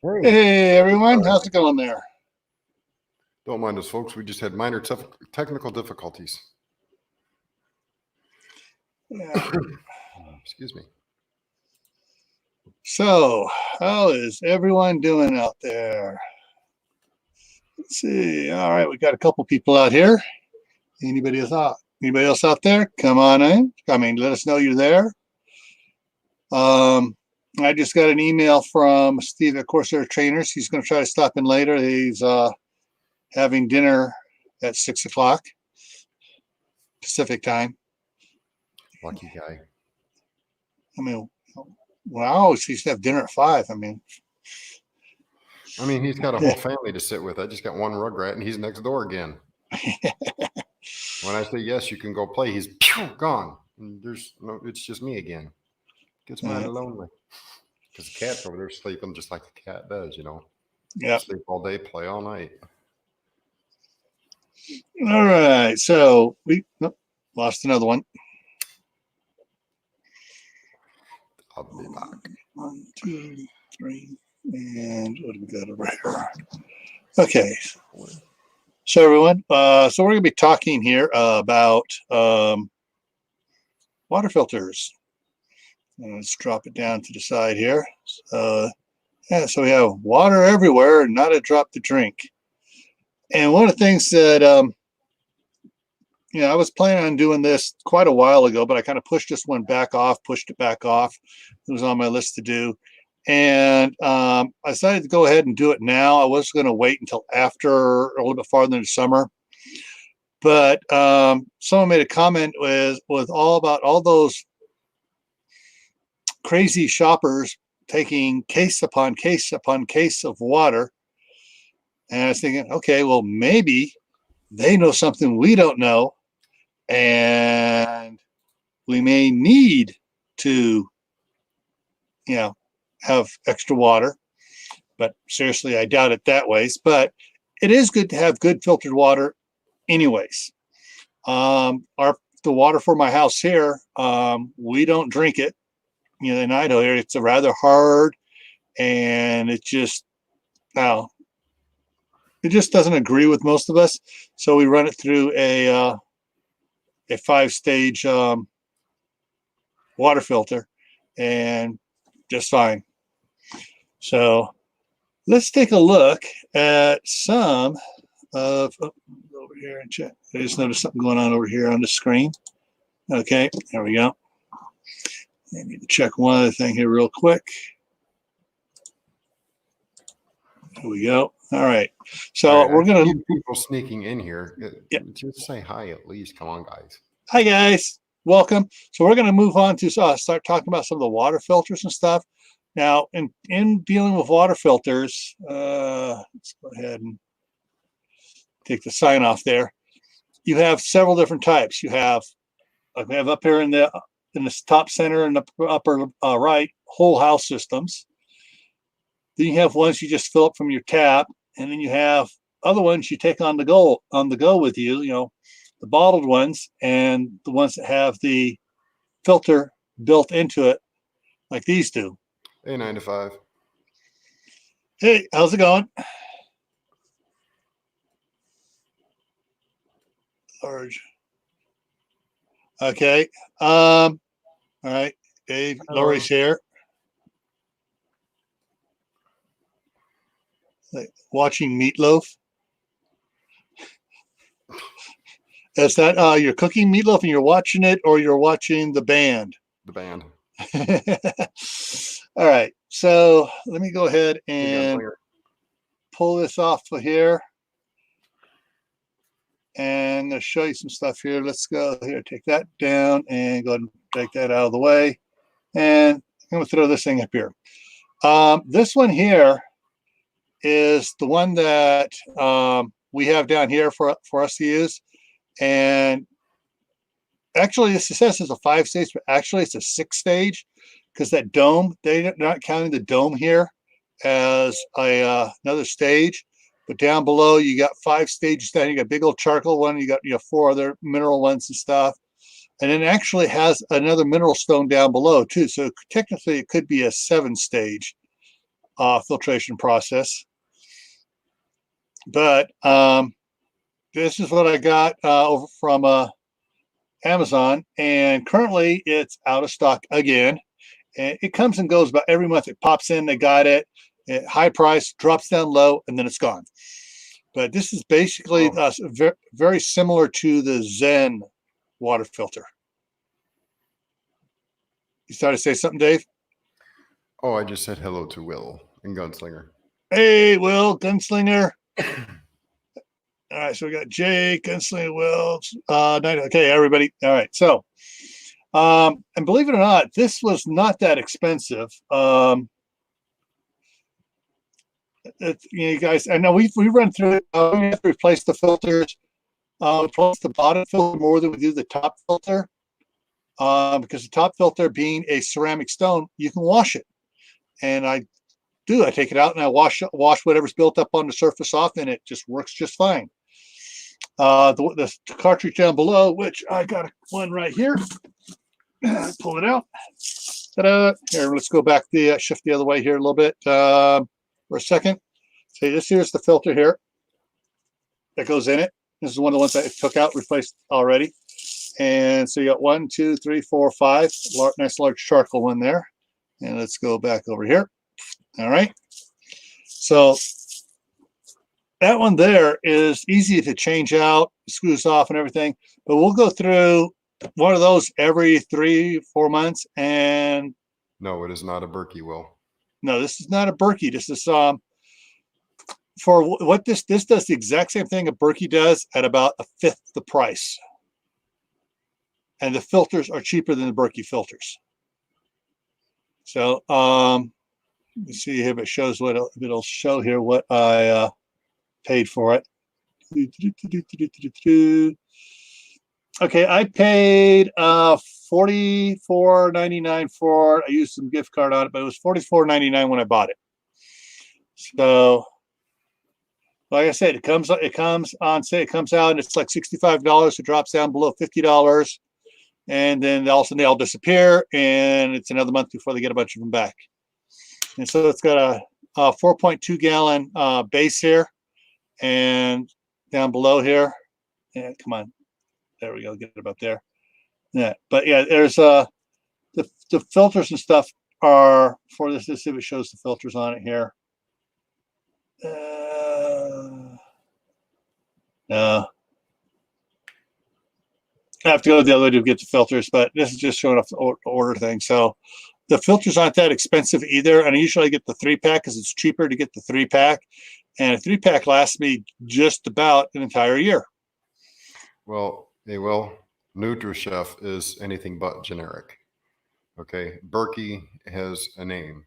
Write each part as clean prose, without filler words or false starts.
Hey, Hey everyone, how's it going there? don't mind us, folks. We just had minor technical difficulties. Yeah. Excuse me. So, how is everyone doing out there? Let's see. All right, we got a couple people out here. Anybody else out there? Come on in. Let us know you're there. I just got an email from Steve at Corsair Trainers. He's going to try to stop in later. He's having dinner at 6 o'clock Pacific time. Lucky guy. Well, I always used to have dinner at 5. He's got a whole family to sit with. I just got one rugrat, and he's next door again. When I say yes, you can go play, he's gone. And it's just me again. Gets mighty lonely. Because the cat's over there sleeping just like the cat does, Yeah. Sleep all day, play all night. All right. So we lost another one. I'll be back. 1, 2, 3, and what do we got over here? Okay. So everyone, so we're going to be talking here about water filters. Let's drop it down to the side here. So we have water everywhere, not a drop to drink. And one of the things that I was planning on doing this quite a while ago, but I kind of pushed it back off. It was on my list to do. And I decided to go ahead and do it now. I was going to wait until after a little bit farther in the summer. But someone made a comment with all those crazy shoppers taking case upon case upon case of water. And I was thinking, okay, well, maybe they know something we don't know. And we may need to, have extra water. But seriously, I doubt it that ways. But it is good to have good filtered water anyways. The water for my house here, we don't drink it. In Idaho here, it's a rather hard, and it just doesn't agree with most of us. So we run it through a 5-stage water filter, and just fine. So let's take a look at some of over here and check. I just noticed something going on over here on the screen. Okay, there we go. I need to check one other thing here real quick. Here we go. All right. So we're going to people sneaking in here. Just say hi at least. Come on, guys. Hi, guys. Welcome. So we're going to move on to start talking about some of the water filters and stuff. Now, in dealing with water filters, let's go ahead and take the sign off there. You have several different types. You have, like we have up here in the top center and the upper right, whole house systems. Then you have ones you just fill up from your tap, and then you have other ones you take on the go with you. The bottled ones and the ones that have the filter built into it, like these do. Hey, 9 to 5. Hey, how's it going? Large. Okay. All right. Dave, Lori's here. Watching Meatloaf. Is that you're cooking meatloaf and you're watching it, or you're watching the band? The band. All right. So let me go ahead and pull this off of here. And I'm going to show you some stuff here. Let's go here, take that down and go ahead and take that out of the way. And I'm going to throw this thing up here. This one here is the one that we have down here for us to use. And actually, this says it's a 5-stage, but actually it's a 6-stage, because that dome, they're not counting the dome here as another stage. But down below, you got 5 stages. Then you got big old charcoal one. You got 4 other mineral ones and stuff. And then actually has another mineral stone down below too. So technically, it could be a 7-stage. filtration process. But this is what I got over from Amazon, and currently it's out of stock again. And it comes and goes about every month. It pops in, they got it at high price, drops down low, and then it's gone. But this is basically very, very similar to the Zen water filter. You started to say something, Dave? Oh, I just said hello to Will and Gunslinger. Hey, Will, Gunslinger. All right, so we got Jake, Gunslinger, Will. Okay, everybody. All right, so, and believe it or not, this was not that expensive. You guys, I know we run through it. We have to replace the filters. Replace the bottom filter more than we do the top filter, because the top filter, being a ceramic stone, you can wash it, and I do. I take it out and I wash whatever's built up on the surface off, and it just works just fine. The cartridge down below, which I got one right here. Pull it out. Ta-da. Here, let's go back shift the other way here a little bit for a second. So this here's the filter here that goes in it. This is one of the ones I took out, replaced already. And so you got 1, 2, 3, 4, 5. Nice large charcoal one there. And let's go back over here. All right. So that one there is easy to change out, screws off and everything. But we'll go through one of those every 3-4 months. And no, it is not a Berkey, Will. No, this is not a Berkey. This is for what this does the exact same thing a Berkey does at about 1/5 the price. And the filters are cheaper than the Berkey filters. So let's see if it shows what it'll show here what I paid for it. Okay, I paid $44.99 for it. I used some gift card on it, but it was $44.99 when I bought it. So, like I said, it comes on say it comes out and it's like $65. It drops down below $50, and then they all disappear, and it's another month before they get a bunch of them back. And so it's got a 4.2 gallon base here, and down below here. Yeah, come on. There we go. Get it up there. Yeah, but yeah, there's the filters and stuff are for this. Let's see if it shows the filters on it here. No, I have to go the other way to get the filters, but this is just showing off the order thing. So the filters aren't that expensive either, and I usually get the 3-pack because it's cheaper to get the 3-pack, and a 3-pack lasts me just about an entire year. Well, hey, Will, NutriChef is anything but generic. Okay, Berkey has a name.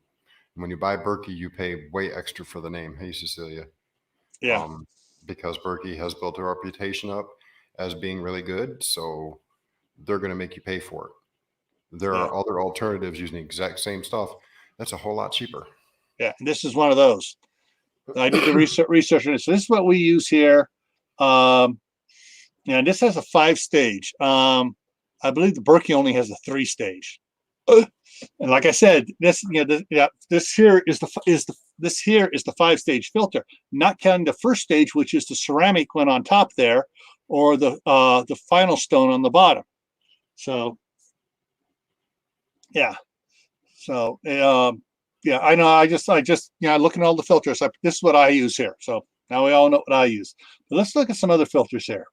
When you buy Berkey, you pay way extra for the name. Hey, Cecilia. Yeah. Because Berkey has built a reputation up as being really good, so they're going to make you pay for it. There are other alternatives using the exact same stuff. That's a whole lot cheaper. Yeah, and this is one of those. I did the research on this. So this is what we use here. And this has a 5-stage. I believe the Berkey only has a 3-stage. And like I said, this here is the 5-stage filter, not counting the first stage, which is the ceramic one on top there, or the final stone on the bottom. So yeah. So yeah, I know. I just looking at all the filters. This is what I use here. So now we all know what I use. But let's look at some other filters here.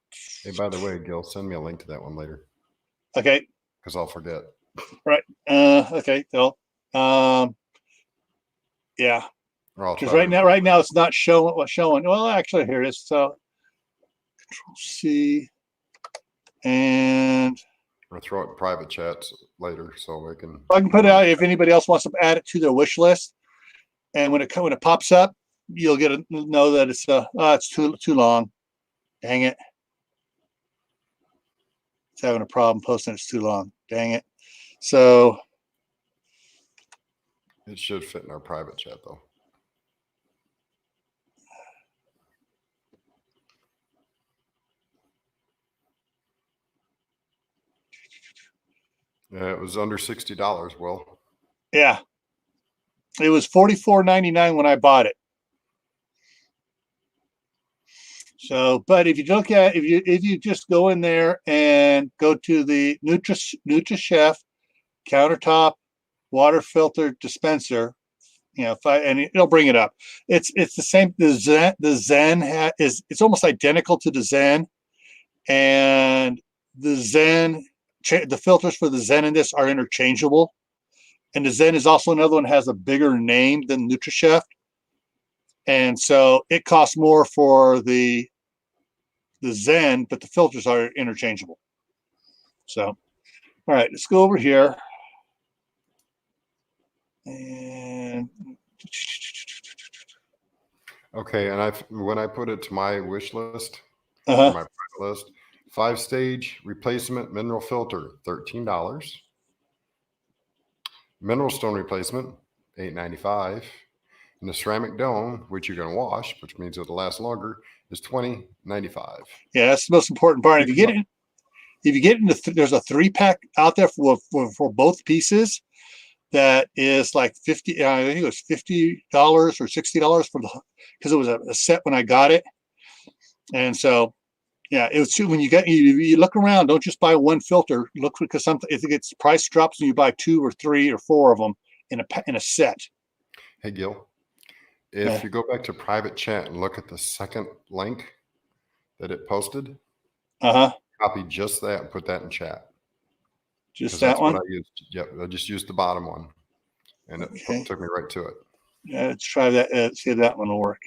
Hey, by the way, Gil, send me a link to that one later. Okay. Because I'll forget. Right. Okay. So, yeah. Because right now it's not showing. Well, actually, here it is. So, Control C, and or throw it in private chats later so we can. I can put it out if anybody else wants to add it to their wish list. And when it pops up, you'll know that it's too long. Dang it. It's having a problem posting. It's too long. Dang it. So it should fit in our private chat though. Yeah, it was under $60. Will. Yeah. It was $44.99 when I bought it. So, but if you look at if you just go in there and go to the NutriChef countertop water filter dispenser, and it'll bring it up. It's the same. The Zen is it's almost identical to the Zen, and the Zen the filters for the Zen in this are interchangeable, and the Zen is also another one that has a bigger name than NutriChef, and so it costs more for the Zen, but the filters are interchangeable. So, all right, let's go over here. And okay, and when I put it to my wish list, uh-huh. my private list, 5-stage replacement mineral filter, $13. Mineral stone replacement, $8.95. And the ceramic dome, which you're going to wash, which means it'll last longer, is $20.95. Yeah, that's the most important part. If you get into there's a 3-pack out there for both pieces that is like I think it was $50 or $60 because it was a set when I got it. And so, yeah, it was when you look around, don't just buy one filter. Look, because if its price drops and you buy 2 or 3 or 4 of them in a set. Hey, Gil. If you go back to private chat and look at the second link that it posted, copy just that and put that in chat. Just that one? What I used. Yep, I just used the bottom one, and it took me right to it. Yeah, let's try that. See if that one will work.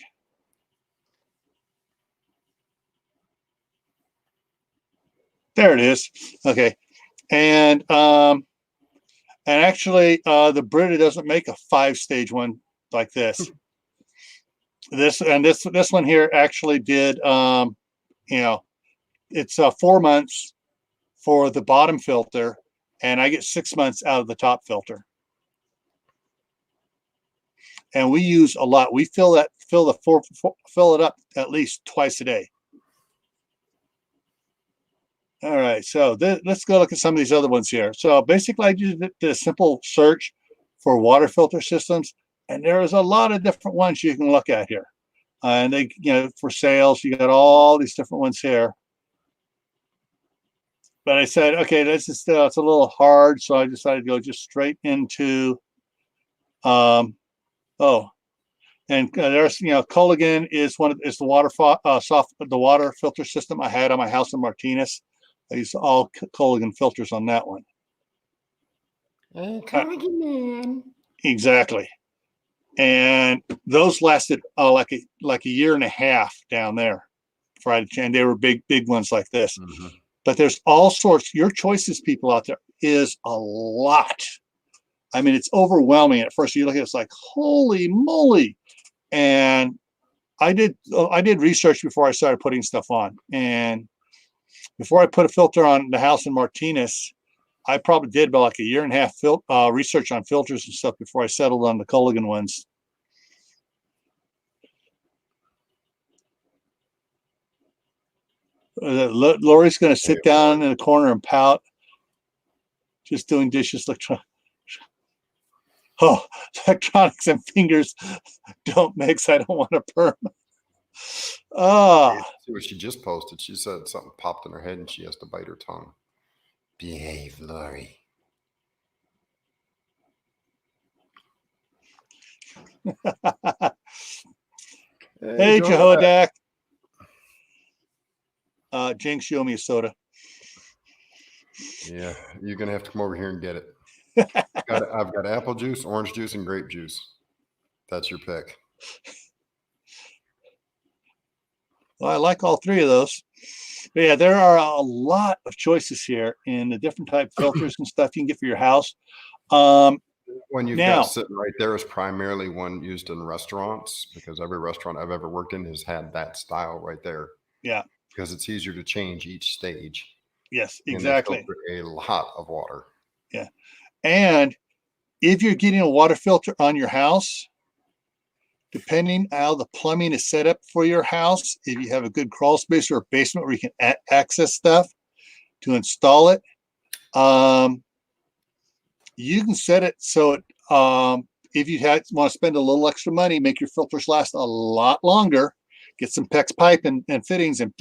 There it is. Okay, and actually, the Brita doesn't make a 5-stage one like this. This one here actually did. It's 4 months for the bottom filter, and I get 6 months out of the top filter. And we use a lot. We fill it up at least twice a day. All right, so let's go look at some of these other ones here. So basically, I just did a simple search for water filter systems, and there is a lot of different ones you can look at here. And they, for sales, you got all these different ones here. But I said, okay, this is still, it's a little hard, so I decided to go just straight into, and there's, Culligan is the water filter system I had on my house in Martinez. I used all Culligan filters on that one. Culligan man. Exactly. And those lasted like a year and a half down there. And they were big ones like this. Mm-hmm. But there's all sorts. Your choices, people out there, is a lot. I mean, it's overwhelming at first. You look at it, it's like, holy moly. And I did research before I started putting stuff on. And before I put a filter on the house in Martinez, I probably did about like a year and a half research on filters and stuff before I settled on the Culligan ones. Lori's going to sit down in the corner and pout, just doing dishes. Electronics and fingers don't mix. I don't want to perm. See what she just posted. She said something popped in her head and she has to bite her tongue. Behave, Lori. Hey, Jehodak. Jinx, you owe me a soda. Yeah, you're gonna have to come over here and get it. I've got apple juice, orange juice, and grape juice. That's your pick. Well, I like all 3 of those. But yeah, there are a lot of choices here in the different type filters and stuff you can get for your house. One you've got sitting right there is primarily one used in restaurants, because every restaurant I've ever worked in has had that style right there. Yeah. Because it's easier to change each stage. Yes, exactly. And they filter a lot of water. Yeah. And if you're getting a water filter on your house, depending how the plumbing is set up for your house, if you have a good crawl space or a basement where you can access stuff to install it, you can set it so if you want to spend a little extra money, make your filters last a lot longer, get some PEX pipe and fittings and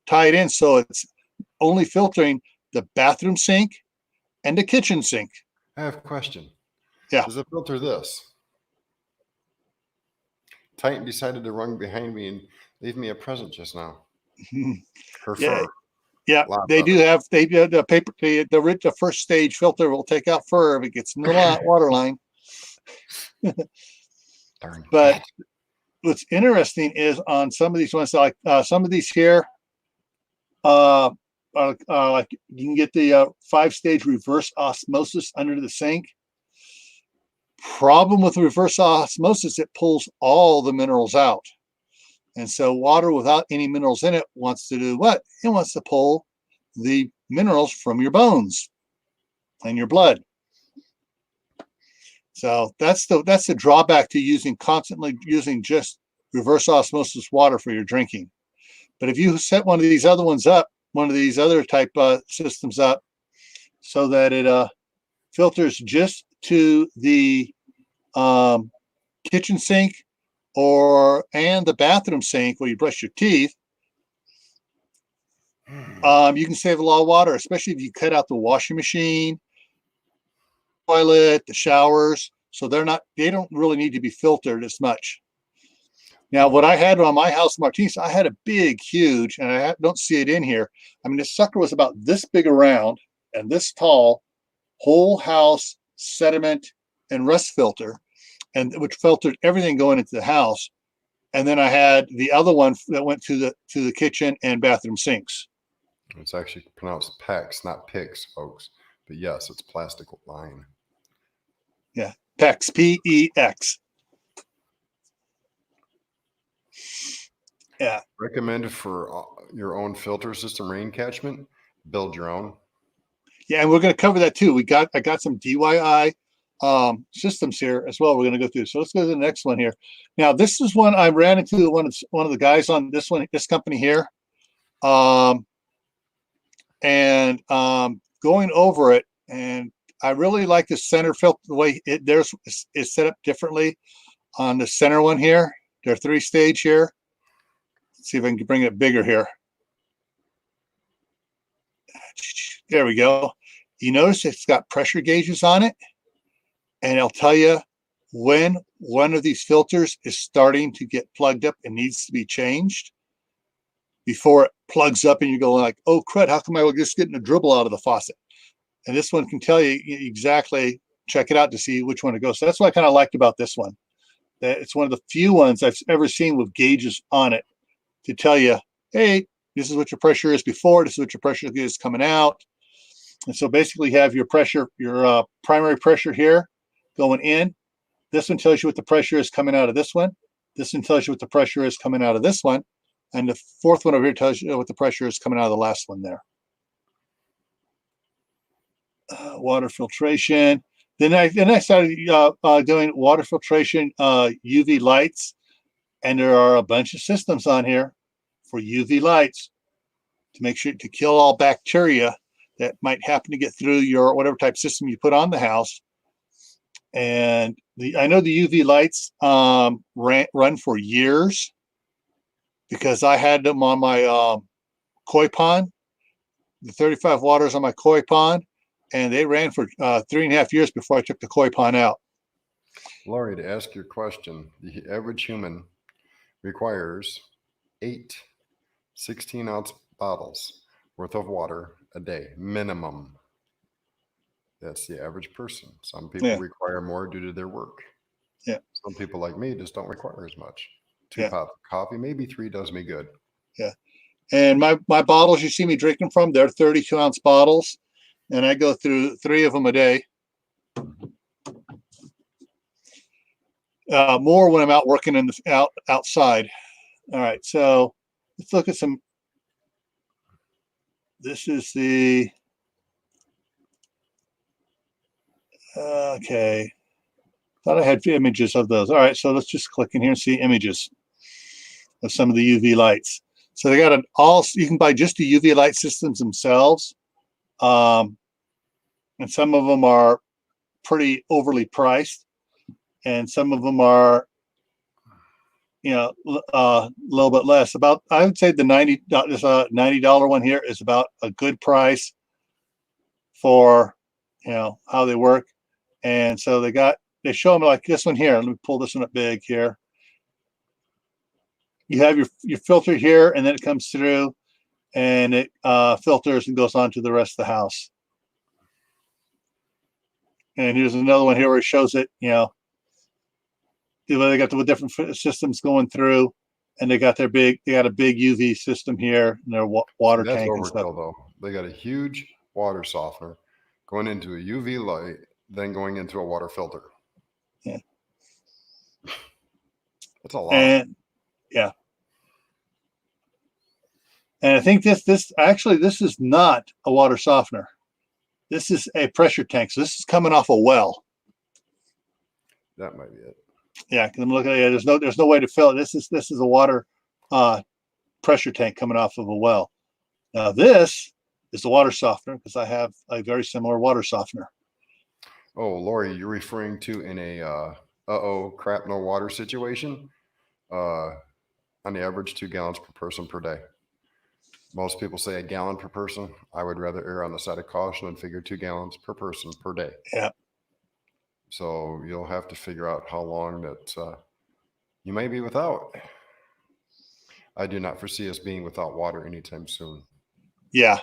tie it in so it's only filtering the bathroom sink and the kitchen sink. I have a question. Yeah. Does it filter this? Titan decided to run behind me and leave me a present just now. Her Yeah. fur. Yeah, they do have the paper. The first stage filter will take out fur if it gets in the water line. Darn But cat. what's interesting is on some of these ones, like some of these here, like you can get the 5-stage reverse osmosis under the sink. Problem with reverse osmosis, it pulls all the minerals out. And so water without any minerals in it wants to do what? It wants to pull the minerals from your bones and your blood. So that's the drawback to constantly using just reverse osmosis water for your drinking. But if you set one of these other ones up, one of these other type systems up, so that it filters just to the kitchen sink and the bathroom sink where you brush your teeth, you can save a lot of water, especially if you cut out the washing machine, toilet, the showers. So they don't really need to be filtered as much. Now, what I had on my house in Martinez, I had a big, huge, and I don't see it in here. I mean, this sucker was about this big around and this tall, whole house sediment and rust filter, and which filtered everything going into the house. And then I had the other one that went to the kitchen and bathroom sinks. It's actually pronounced PEX, not PICS, folks. But yes, it's plastic line. Yeah, PEX, PEX. Yeah. Recommended for your own filter system rain catchment. Build your own. Yeah, and we're going to cover that too. I got some DIY systems here as well. We're going to go through. So let's go to the next one here. Now, this is one I ran into one of the guys on this company here, going over it, and I really like the center filter, the way it's set up differently on the center one here. They're 3-stage here. Let's see if I can bring it bigger here. There we go. You notice it's got pressure gauges on it, and it'll tell you when one of these filters is starting to get plugged up and needs to be changed before it plugs up and you go like, oh crud, how come I was just getting a dribble out of the faucet? And this one can tell you exactly, check it out to see which one to go. So that's what I kind of liked about this one. That it's one of the few ones I've ever seen with gauges on it to tell you, hey, this is what your pressure is before, this is what your pressure is coming out. And so basically you have your pressure, your primary pressure here going in. This one tells you what the pressure is coming out of this one. This one tells you what the pressure is coming out of this one. And the fourth one over here tells you what the pressure is coming out of the last one there. Water filtration. Then I started doing water filtration UV lights. And there are a bunch of systems on here for UV lights to make sure to kill all bacteria that might happen to get through your whatever type system you put on the house. And I know the UV lights run for years because I had them on my koi pond, the 35 waters on my koi pond, and they ran for 3.5 years before I took the koi pond out. Laurie, to ask your question, the average human requires 8 16-ounce bottles worth of water a day, minimum. That's the average person. Some people require more due to their work. Yeah. Some people like me just don't require as much. 2 pots of coffee, maybe 3 does me good. Yeah. And my bottles you see me drinking from, they're 32-ounce bottles. And I go through 3 of them a day. More when I'm out working in the outside. All right, so let's look at some. This is the okay. Thought I had images of those. All right, so let's just click in here and see images of some of the UV lights. So they got you can buy just the UV light systems themselves, and some of them are pretty overly priced. and some of them are, a little bit less. About, I would say the $90 one here is about a good price for, how they work. And so they show them like this one here. Let me pull this one up big here. You have your filter here, and then it comes through, and it filters and goes on to the rest of the house. And here's another one here where it shows it, they got the different systems going through, and they got a big UV system here in their water That's tank and stuff. overkill, though. They got a huge water softener going into a UV light, then going into a water filter. Yeah. That's a lot. And yeah. And I think this is not a water softener. This is a pressure tank. So this is coming off a well. That might be it. Yeah, because I'm looking at it. There's no way to fill it. This is a water pressure tank coming off of a well. Now this is the water softener, because I have a very similar water softener. Oh, Lori, you're referring to in a crap no water situation? On the average, 2 gallons per person per day. Most people say a gallon per person. I would rather err on the side of caution and figure 2 gallons per person per day. Yeah. So you'll have to figure out how long that you may be without. I do not foresee us being without water anytime soon. Yeah.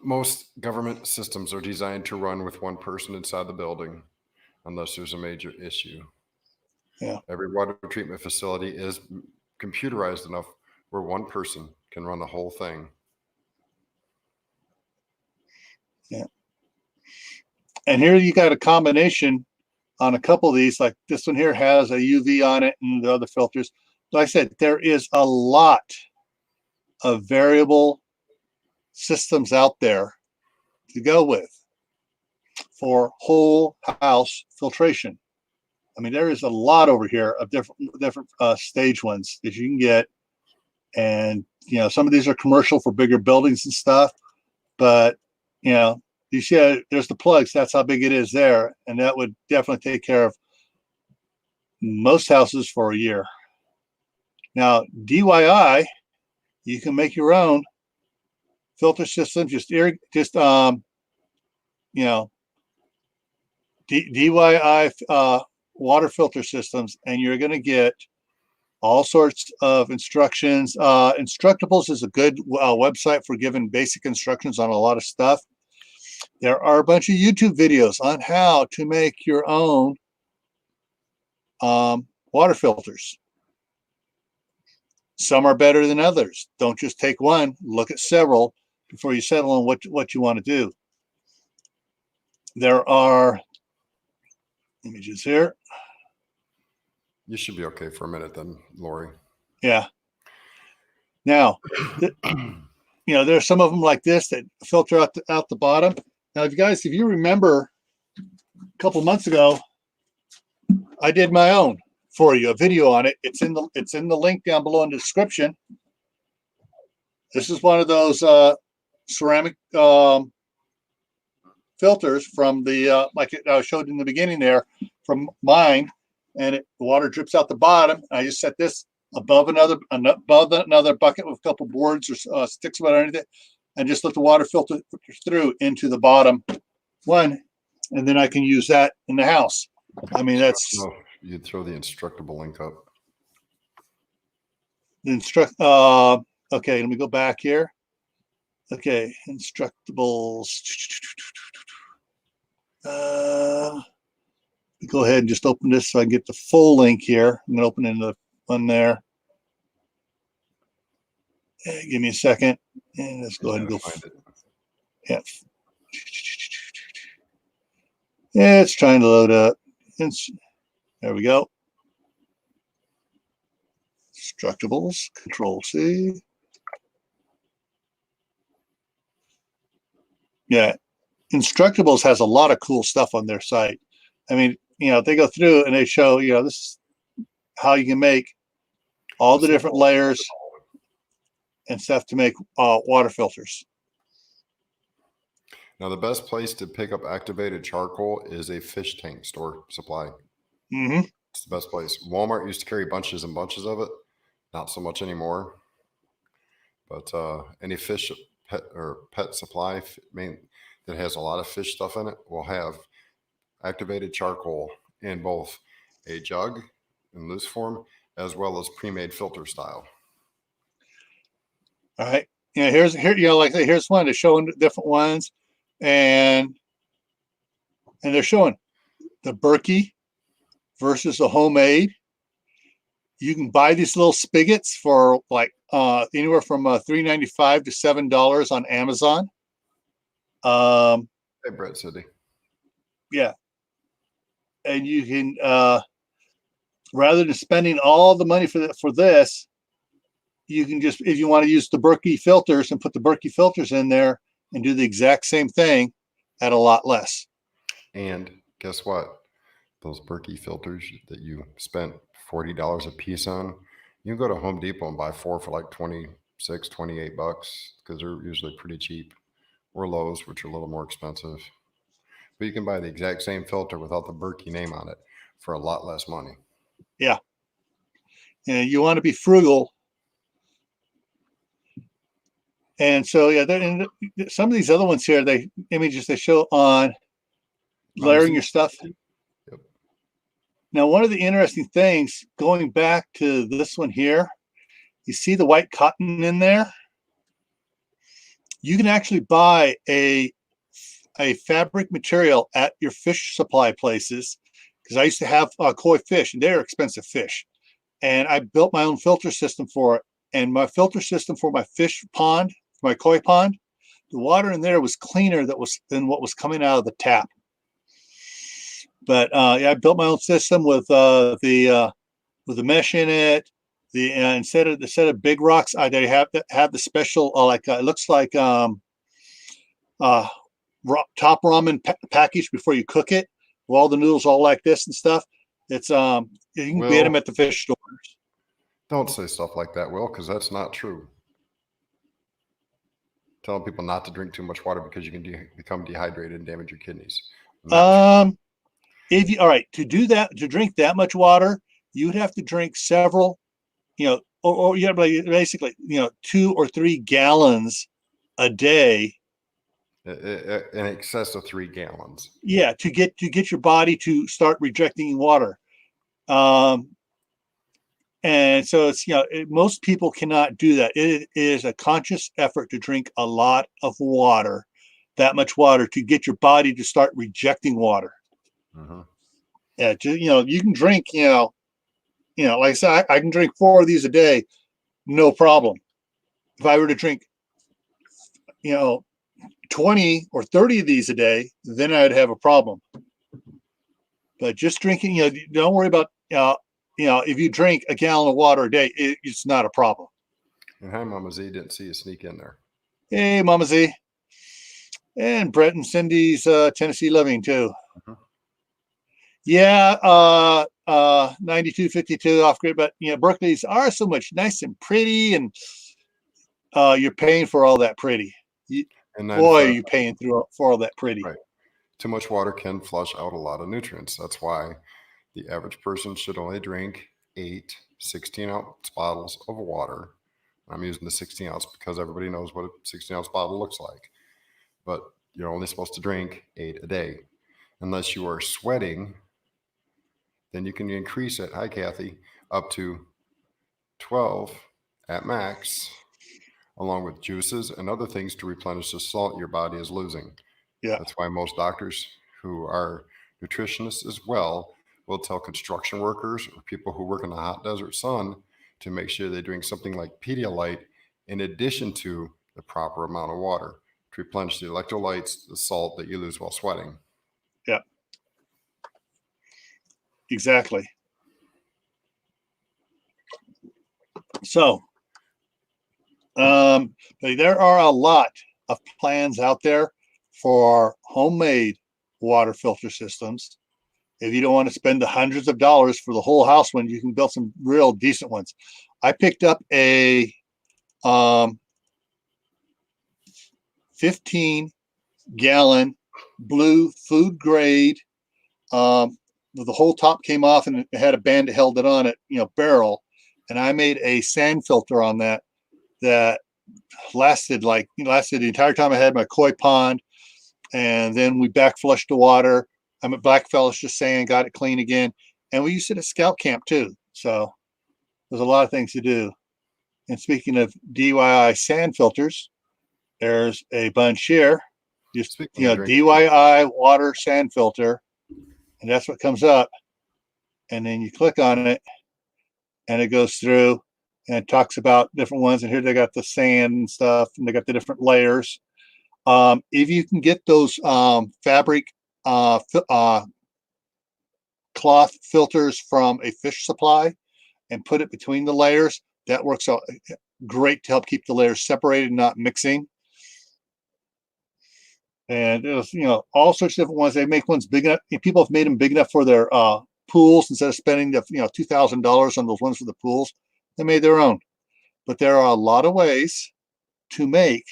Most government systems are designed to run with one person inside the building unless there's a major issue. Yeah. Every water treatment facility is computerized enough where one person can run the whole thing. Yeah. And here you got a combination on a couple of these. Like this one here has a UV on it, and the other filters. Like I said, there is a lot of variable systems out there to go with for whole house filtration. I mean, there is a lot over here of different stage ones that you can get. And, some of these are commercial for bigger buildings and stuff, but, you see, there's the plugs. That's how big it is there. And that would definitely take care of most houses for a year. Now, DIY, you can make your own filter system, DIY water filter systems, and you're going to get all sorts of instructions. Instructables is a good website for giving basic instructions on a lot of stuff. There are a bunch of YouTube videos on how to make your own water filters. Some are better than others. Don't just take one. Look at several before you settle on what you want to do. There are images here. You should be okay for a minute then, Lori. Yeah. Now, there's some of them like this that filter out the bottom. Now, if you remember, a couple months ago, I did my own for you, a video on it. It's in the link down below in the description. This is one of those ceramic filters from the like I showed in the beginning there, from mine, and the water drips out the bottom. I just set this above another bucket with a couple boards or sticks underneath it, and just let the water filter through into the bottom one, and then I can use that in the house. I mean, that's you'd throw the Instructable link up. The okay, let me go back here. Okay, Instructables. Go ahead and just open this so I can get the full link here. I'm going to open in the one there. Give me a second. And let's go ahead and go. Yeah. Yeah, it's trying to load up. There we go. Instructables, Control C. Yeah, Instructables has a lot of cool stuff on their site. I mean, they go through and they show, this is how you can make all the different layers and stuff to make water filters. Now, the best place to pick up activated charcoal is a fish tank store supply. Mm-hmm. It's the best place. Walmart used to carry bunches and bunches of it. Not so much anymore. But any fish pet supply that has a lot of fish stuff in it will have activated charcoal in both a jug in loose form as well as pre-made filter style. All right. Here, like I say, here's one. They're showing different ones, and they're showing the Berkey versus the homemade. You can buy these little spigots for like anywhere from $3.95 to $7 on Amazon. Hey, Brett City. Yeah, and you can rather than spending all the money for this, you can just, if you want to use the Berkey filters and put the Berkey filters in there and do the exact same thing at a lot less. And guess what? Those Berkey filters that you spent $40 a piece on, you can go to Home Depot and buy 4 for like 26, 28 bucks because they're usually pretty cheap, or Lowe's, which are a little more expensive. But you can buy the exact same filter without the Berkey name on it for a lot less money. Yeah. And you want to be frugal. And so, yeah, and some of these other ones here, images they show on layering your stuff. Yep. Now, one of the interesting things, going back to this one here, you see the white cotton in there? You can actually buy a fabric material at your fish supply places, because I used to have koi fish, and they're expensive fish. And I built my own filter system for it. And my filter system for my fish pond, my koi pond, the water in there was cleaner than what was coming out of the tap. But yeah, I built my own system with the mesh in it. Instead of big rocks, they have the special it looks like top ramen package before you cook it. With all the noodles all like this and stuff. It's you can get them at the fish stores. Don't say stuff like that, Will, because that's not true. Telling people not to drink too much water because you can become dehydrated and damage your kidneys. If you, all right, to do that, to drink that much water, you would have to drink several, or you have basically, 2 or 3 gallons a day. In excess of 3 gallons. Yeah, to get your body to start rejecting water. And so it's, most people cannot do that. It is a conscious effort to drink a lot of water, that much water, to get your body to start rejecting water. Mm-hmm. Yeah, you can drink, like I said, I can drink 4 of these a day, no problem. If I were to drink, 20 or 30 of these a day, then I'd have a problem. But just drinking, don't worry about, if you drink a gallon of water a day, it's not a problem. And hi, Mama Z. Didn't see you sneak in there. Hey, Mama Z. And Brett and Cindy's Tennessee Living too. Mm-hmm. Yeah, 9252 off grid, but Berkeley's are so much nice and pretty, and you're paying for all that pretty. Boy, are you paying for all that pretty. Right. Too much water can flush out a lot of nutrients. That's why the average person should only drink 8 16-ounce bottles of water. I'm using the 16 ounce because everybody knows what a 16-ounce bottle looks like. But you're only supposed to drink 8 a day. Unless you are sweating, then you can increase it, hi Kathy, up to 12 at max, along with juices and other things to replenish the salt your body is losing. Yeah. That's why most doctors who are nutritionists as well will tell construction workers or people who work in the hot desert sun to make sure they drink something like Pedialyte in addition to the proper amount of water to replenish the electrolytes, the salt that you lose while sweating. Yeah. Exactly. So, there are a lot of plans out there for homemade water filter systems. If you don't want to spend the hundreds of dollars for the whole house one, you can build some real decent ones. I picked up a 15 gallon blue food grade. The whole top came off and it had a band that held it on it, barrel. And I made a sand filter on that lasted the entire time I had my koi pond. And then we back flushed the water. I'm at Black Fellas just saying, got it clean again. And we used it at scout camp too. So there's a lot of things to do. And speaking of DIY sand filters, there's a bunch here. Just, DIY water sand filter. And that's what comes up. And then you click on it and it goes through and it talks about different ones. And here they got the sand and stuff, and they got the different layers. If you can get those fabric cloth filters from a fish supply and put it between the layers, that works out great to help keep the layers separated, not mixing. And there's, all sorts of different ones. They make ones big enough. People have made them big enough for their pools. Instead of spending the $2,000 on those ones for the pools, they made their own. But there are a lot of ways to make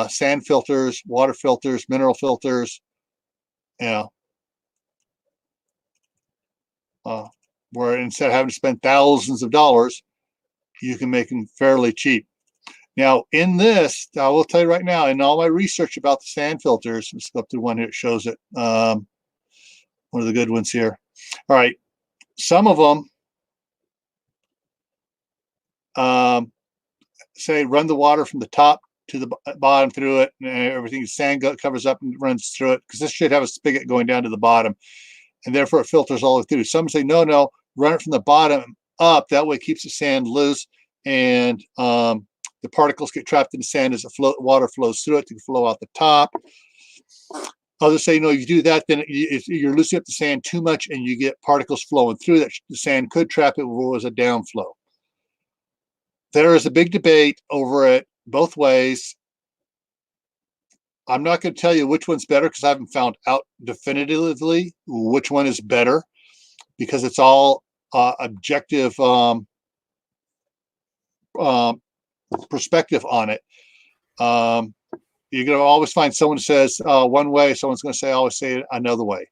sand filters, water filters, mineral filters, where instead of having to spend thousands of dollars, you can make them fairly cheap. Now, in this, I will tell you right now, in all my research about the sand filters, let's go up to one here that shows it. One of the good ones here. All right. Some of them say run the water from the top to the bottom through it, and everything sand covers up and runs through it, because this should have a spigot going down to the bottom, and therefore it filters all the way through. Some say no, run it from the bottom up. That way it keeps the sand loose, and the particles get trapped in the sand as water flows through it to flow out the top. Others say, no, you do that, then you're loosening up the sand too much and you get particles flowing through that. The sand could trap it if it was a downflow. There is a big debate over it both ways. I'm not going to tell you which one's better because I haven't found out definitively which one is better, because it's all objective perspective on it. You're going to always find someone who says one way, someone's going to always say it another way.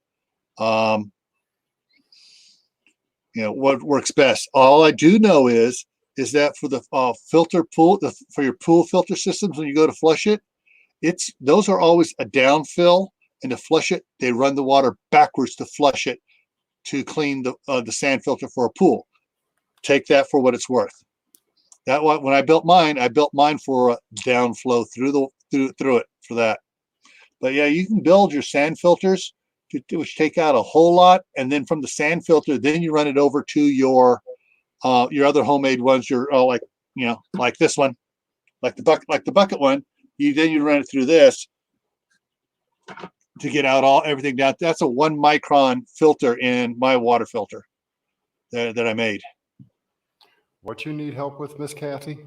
What works best. All I do know is that for the filter pool, for your pool filter systems, when you go to flush it, those are always a downfill, and to flush it, they run the water backwards to flush it to clean the sand filter for a pool. Take that for what it's worth. That when I built mine for a downflow through it for that. But yeah, you can build your sand filters which take out a whole lot, and then from the sand filter, then you run it over to your other homemade ones. Like this one, like the bucket one. You run it through this to get out everything down. That's a 1 micron filter in my water filter that I made. What you need help with, Miss Kathy?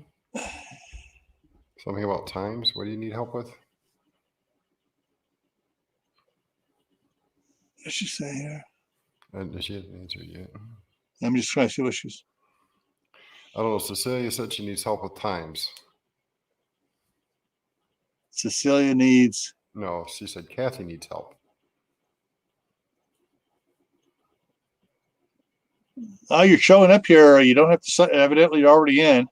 Something about times? What do you need help with? What did she say here? She hasn't answered yet. I'm just trying to see what she's. I don't know. Cecilia said she needs help with times. Cecilia needs. No, she said Kathy needs help. Oh, you're showing up here. You don't have to. Evidently, you're already in.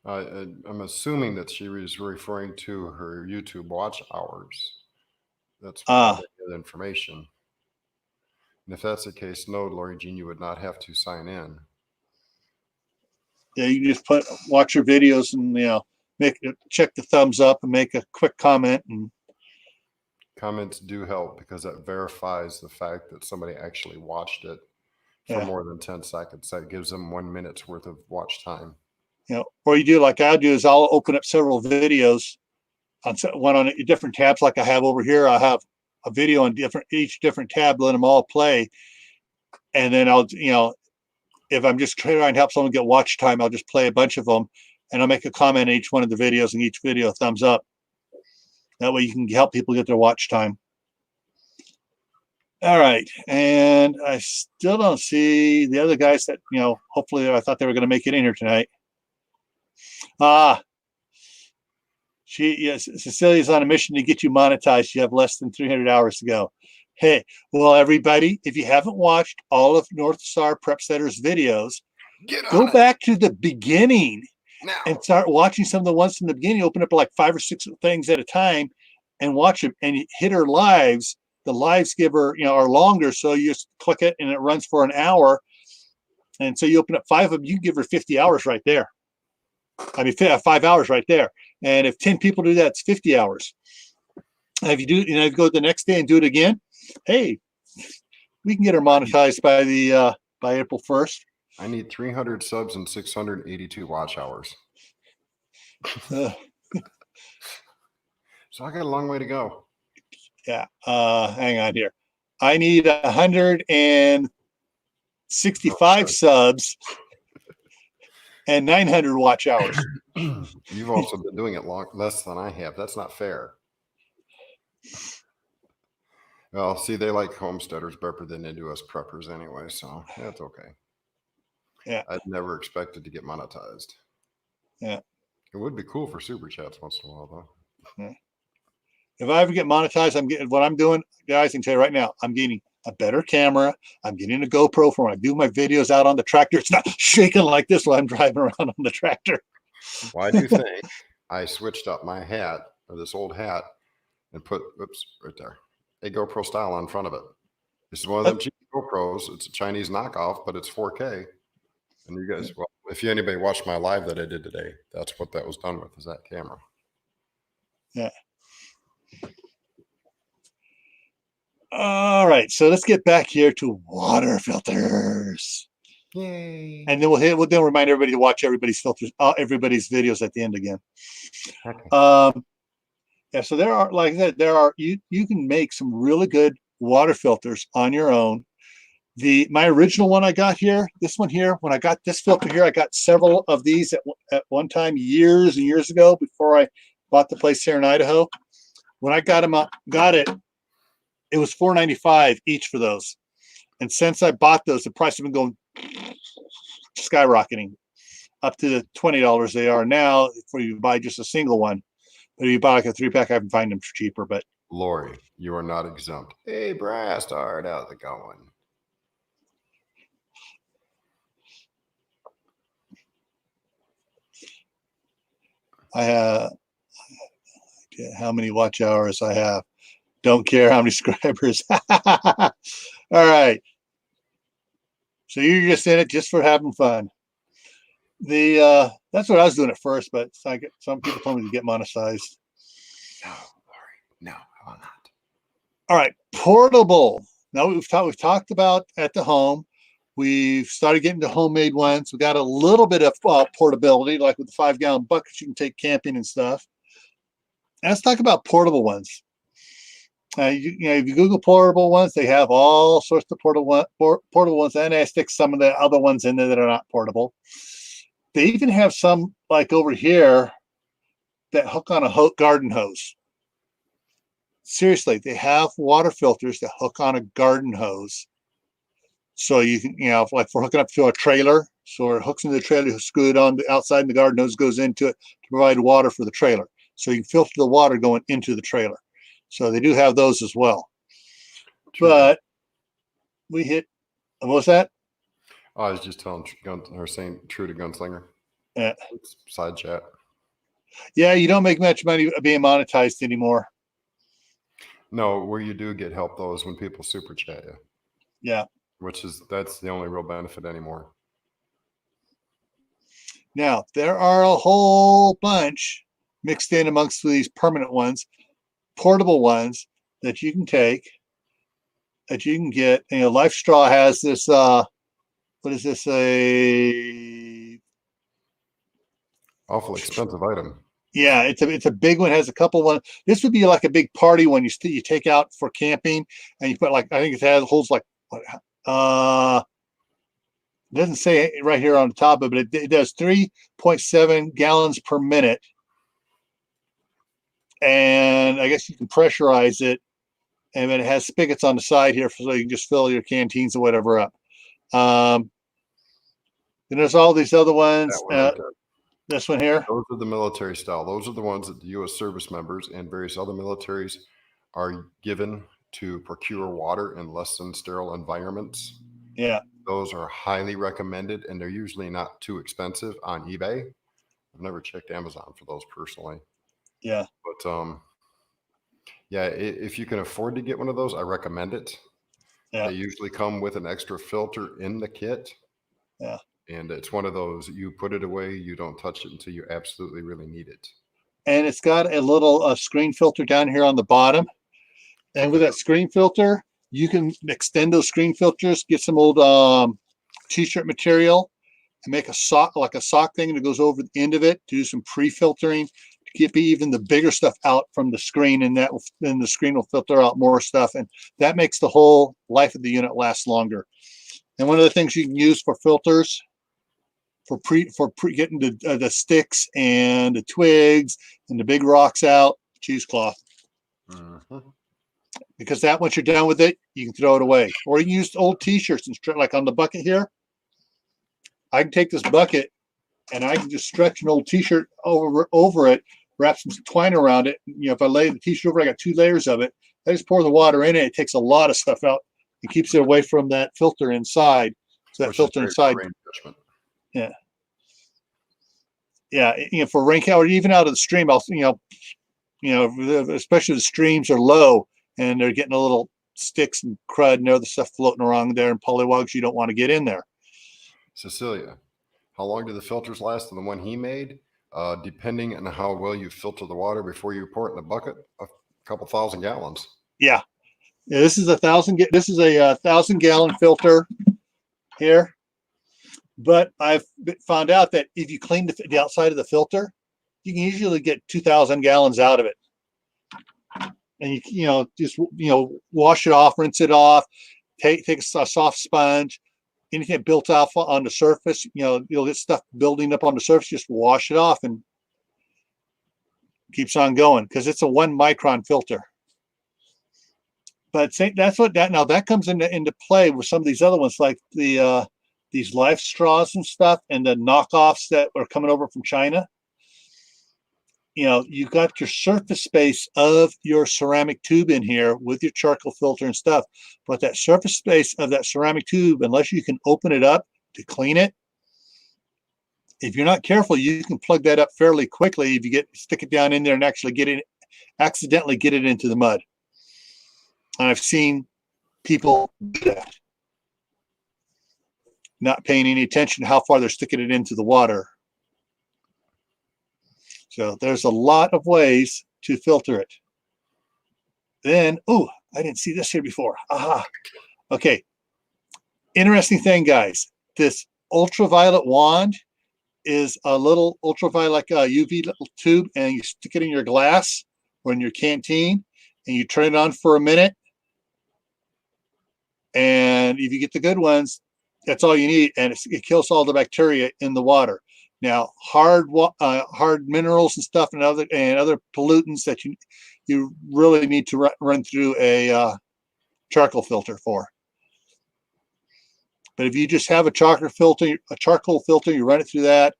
I'm assuming that she was referring to her YouTube watch hours. That's the information. And if that's the case, no, Lori Jean, you would not have to sign in. Yeah, you just watch your videos and check the thumbs up and make a quick comment. And comments do help because that verifies the fact that somebody actually watched it for more than 10 seconds. That gives them 1 minute's worth of watch time. Or you do like I do is I'll open up several videos on different tabs. Like I have over here, I have a video on each different tab, let them all play. And then I'll, if I'm just trying to help someone get watch time, I'll just play a bunch of them and I'll make a comment on each one of the videos, and each video a thumbs up. That way you can help people get their watch time. All right. And I still don't see the other guys that, hopefully I thought they were going to make it in here tonight. Yes, Cecilia's on a mission to get you monetized. You have less than 300 hours to go. Hey, well, everybody, if you haven't watched all of North Star Prep Setter's videos, Get go on it back to the beginning now. and start watching some of the ones from the beginning. Open up like 5 or 6 things at a time and watch them, and hit her lives. The lives give her, are longer. So you just click it and it runs for an hour. And so you open up 5 of them, you give her 50 hours right there. I mean, 5 hours right there. And if 10 people do that, it's 50 hours. And if you do, if you go the next day and do it again, hey, we can get her monetized by April 1st. I need 300 subs and 682 watch hours. So I got a long way to go. Yeah. Hang on here. I need 165 subs and 900 watch hours. You've also been doing it less than I have. That's not fair. Well, see, they like homesteaders better than they do us preppers anyway, so that's okay. Yeah. I'd never expected to get monetized. Yeah. It would be cool for super chats once in a while, though. Yeah. If I ever get monetized, I'm getting what I'm doing, guys. I can tell you right now, I'm getting a better camera. I'm getting a GoPro for when I do my videos out on the tractor. It's not shaking like this while I'm driving around on the tractor. Well, I do think I switched up my hat, or this old hat, and put, oops, right there, a GoPro style on front of it. This is one of them cheap GoPros. It's a Chinese knockoff, but it's 4K. And you guys, well, if anybody watched my live that I did today, that's what that was done with, is that camera. Yeah. All right, so let's get back here to water filters. Yay! And then we'll then remind everybody to watch everybody's filters, everybody's videos at the end again. Okay. Yeah, so there are, like I said, you can make some really good water filters on your own. My original one I got here, this one here, when I got this filter here, I got several of these at one time years and years ago before I bought the place here in Idaho. When I got it was $4.95 each for those. And since I bought those, the price has been going skyrocketing up to the $20 they are now for you to buy just a single one. But if you buy like a 3-pack, I can find them for cheaper. But Lori, you are not exempt. Hey, Brastard, how's it going? I have how many watch hours I have. Don't care how many subscribers. All right. So you're just in it just for having fun. That's what I was doing at first, but some people told me to get monetized. No, Lori, no, I will not. All right, portable. Now we've talked about at the home. We've started getting to homemade ones. We got a little bit of portability, like with the 5-gallon buckets you can take camping and stuff. And let's talk about portable ones. If you Google portable ones, they have all sorts of portable ones, and I stick some of the other ones in there that are not portable. They even have some, like over here, that hook on a garden hose. Seriously, they have water filters that hook on a garden hose. So you can, like for hooking up to a trailer, so it hooks into the trailer, screw it on the outside, and the garden hose goes into it to provide water for the trailer. So you can filter the water going into the trailer. So they do have those as well. True. But we hit, what was that? I was just telling saying true to Gunslinger. Yeah. Side chat. Yeah, you don't make much money being monetized anymore. No, where you do get help though is when people super chat you. Yeah. That's the only real benefit anymore. Now, there are a whole bunch mixed in amongst these permanent ones, portable ones that you can take, that you can get. Life Straw has this, what is this, a awful expensive item. Yeah, it's a big one. It has a couple ones. This would be like a big party one you take out for camping, and you put I think it holds like it doesn't say it right here on the top of it. It does 3.7 gallons per minute, and I guess you can pressurize it, and then it has spigots on the side here so you can just fill your canteens or whatever up. Then there's all these other ones. This one here. Those are the military style. Those are the ones that the U.S. service members and various other militaries are given to procure water in less than sterile environments. Yeah. Those are highly recommended, and they're usually not too expensive on eBay. I've never checked Amazon for those personally. Yeah. But yeah, if you can afford to get one of those, I recommend it. Yeah. They usually come with an extra filter in the kit. Yeah. And it's one of those, you put it away, you don't touch it until you absolutely really need it. And it's got a little screen filter down here on the bottom. And with that screen filter, you can extend those screen filters, get some old t-shirt material and make a sock, like a sock thing that goes over the end of it to do some pre-filtering to keep even the bigger stuff out from the screen, and then the screen will filter out more stuff, and that makes the whole life of the unit last longer. And one of the things you can use for filters for getting the sticks and the twigs and the big rocks out, cheesecloth. Mm-hmm. Because that once you're done with it, you can throw it away. Or you can use old t-shirts and like on the bucket here. I can take this bucket and I can just stretch an old t-shirt over it, wrap some twine around it. You know, if I lay the t-shirt over, I got 2 layers of it. I just pour the water in it. It takes a lot of stuff out and keeps it away from that filter inside. So that Which filter inside. Yeah. Yeah. You know, for rain or even out of the stream, I'll, especially the streams are low and they're getting a little sticks and crud and other stuff floating around there and pollywogs, you don't want to get in there. Cecilia, how long do the filters last on the one he made? Depending on how well you filter the water before you pour it in the bucket, a couple thousand gallons. Yeah. Yeah, this is a 1,000-gallon filter here. But I've found out that if you clean the outside of the filter, you can usually get 2,000 gallons out of it. And just wash it off, rinse it off, take a soft sponge, anything built off on the surface, you'll get stuff building up on the surface, just wash it off and keeps on going because it's a 1-micron filter. But that comes into play with some of these other ones, like these life straws and stuff, and the knockoffs that are coming over from China. You've got your surface space of your ceramic tube in here with your charcoal filter and stuff, but that surface space of that ceramic tube, unless you can open it up to clean it, if you're not careful, you can plug that up fairly quickly if you stick it down in there and actually accidentally get it into the mud. And I've seen people do that, not paying any attention to how far they're sticking it into the water. So there's a lot of ways to filter it. Then, I didn't see this here before. Aha. Okay. Interesting thing, guys. This ultraviolet wand is a little ultraviolet, like a UV little tube, and you stick it in your glass or in your canteen, and you turn it on for a minute. And if you get the good ones, that's all you need, and it kills all the bacteria in the water. Now, hard minerals and stuff, and other pollutants that you really need to run through a charcoal filter for. But if you just have a charcoal filter, you run it through that,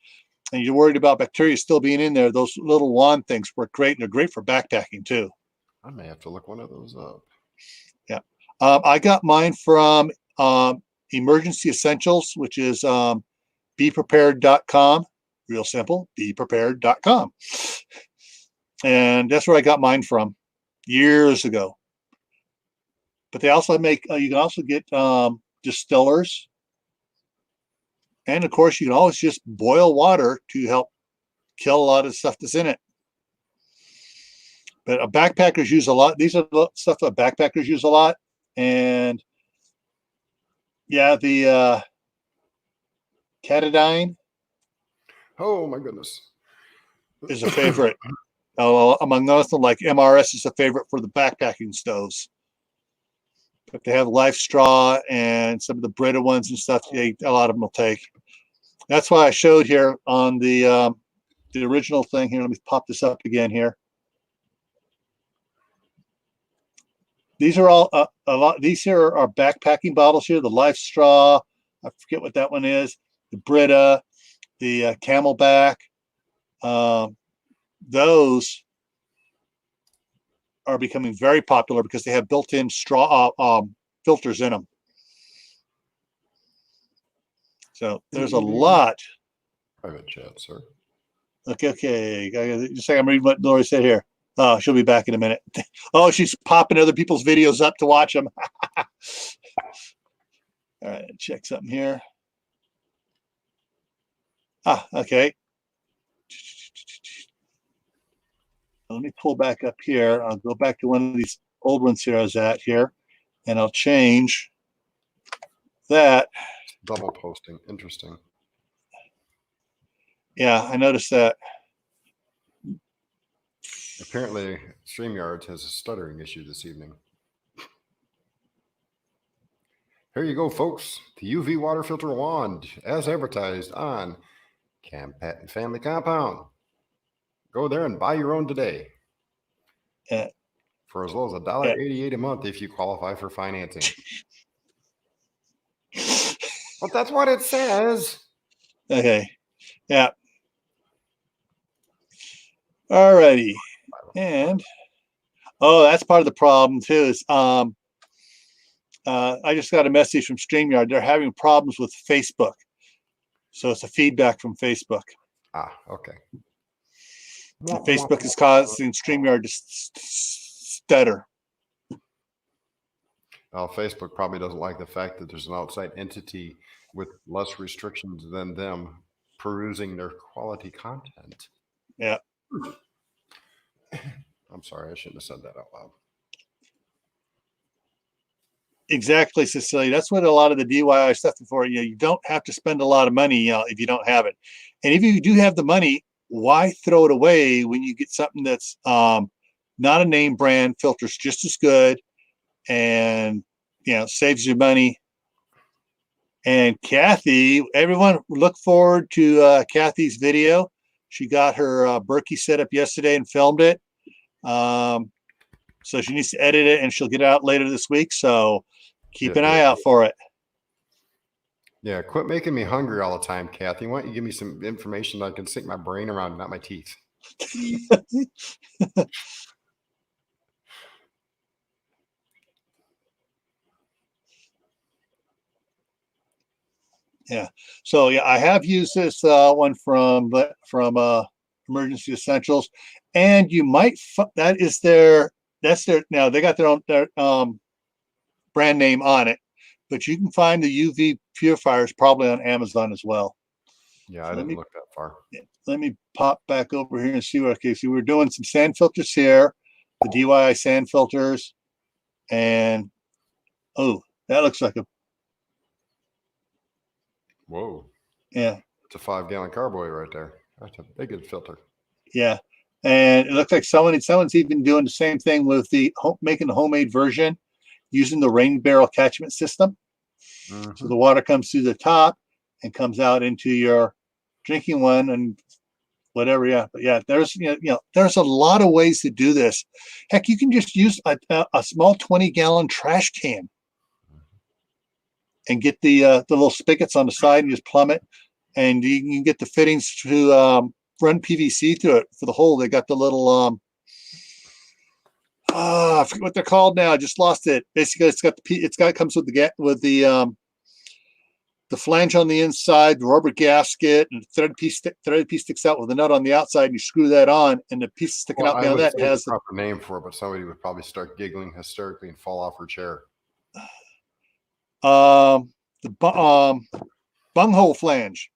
and you're worried about bacteria still being in there, those little wand things work great, and they're great for backpacking too. I may have to look one of those up. Yeah, I got mine from Emergency Essentials, which is beprepared.com. Real simple, beprepared.com. And that's where I got mine from years ago. But they also make, you can also get distillers. And of course, you can always just boil water to help kill a lot of stuff that's in it. But backpackers use a lot. These are the stuff that backpackers use a lot. And yeah, the Catadine. Oh my goodness. Is a favorite. Among those, like MRS is a favorite for the backpacking stoves. But they have Life Straw and some of the Brita ones and stuff. A lot of them will take. That's why I showed here on the original thing here. Let me pop this up again here. These are all a lot. These here are backpacking bottles here. The Life Straw. I forget what that one is. The Brita, the Camelback. those are becoming very popular because they have built-in straw filters in them. So there's a lot. Private chat, sir. Okay. Just a second, I'm reading what Lori said here. Oh, she'll be back in a minute. Oh, she's popping other people's videos up to watch them. All right, check something here. Okay. Let me pull back up here. I'll go back to one of these old ones here I was at here, and I'll change that. Double posting. Interesting. Yeah, I noticed that. Apparently, StreamYard has a stuttering issue this evening. Here you go, folks. The UV water filter wand, as advertised on Cam Patton Family Compound. Go there and buy your own today. For as low as $1.88 a month if you qualify for financing. But that's what it says. Okay. Yeah. All righty. And that's part of the problem too. Is I just got a message from StreamYard. They're having problems with Facebook. So it's a feedback from Facebook. Okay. Facebook is causing StreamYard to stutter. Well, Facebook probably doesn't like the fact that there's an outside entity with less restrictions than them perusing their quality content. Yeah. I'm sorry, I shouldn't have said that out loud. Exactly, Cecilia. That's what a lot of the DIY stuff is for. You don't have to spend a lot of money, if you don't have it. And if you do have the money, why throw it away when you get something that's not a name brand, filters just as good, and saves you money. And Kathy, everyone look forward to Kathy's video. She got her Berkey set up yesterday and filmed it. So she needs to edit it, and she'll get it out later this week. So keep an eye out for it. Yeah, quit making me hungry all the time, Kathy. Why don't you give me some information that I can sink my brain around, not my teeth? Yeah. So yeah, I have used this one from Emergency Essentials, and you might that's their now they got their brand name on it, but you can find the UV purifiers probably on Amazon as well. Yeah, I didn't look that far. Let me pop back over here and see what. Okay, so we're doing some sand filters here, the DIY sand filters, and that looks like a. Whoa. Yeah. It's a 5-gallon carboy right there. That's a big filter. Yeah. And it looks like someone's even doing the same thing with making the homemade version using the rain barrel catchment system. Mm-hmm. So the water comes through the top and comes out into your drinking one and whatever. Yeah. But yeah, there's there's a lot of ways to do this. Heck, you can just use a small 20-gallon trash can and get the little spigots on the side and just plumb it, and you can get the fittings to run PVC through it for the hole. They got the little I forget what they're called now. I just lost it. Basically, it comes with the flange on the inside, the rubber gasket, and threaded piece sticks out with a nut on the outside, and you screw that on, and the piece sticking out beyond that has the proper name for it, but somebody would probably start giggling hysterically and fall off her chair. The bunghole flange.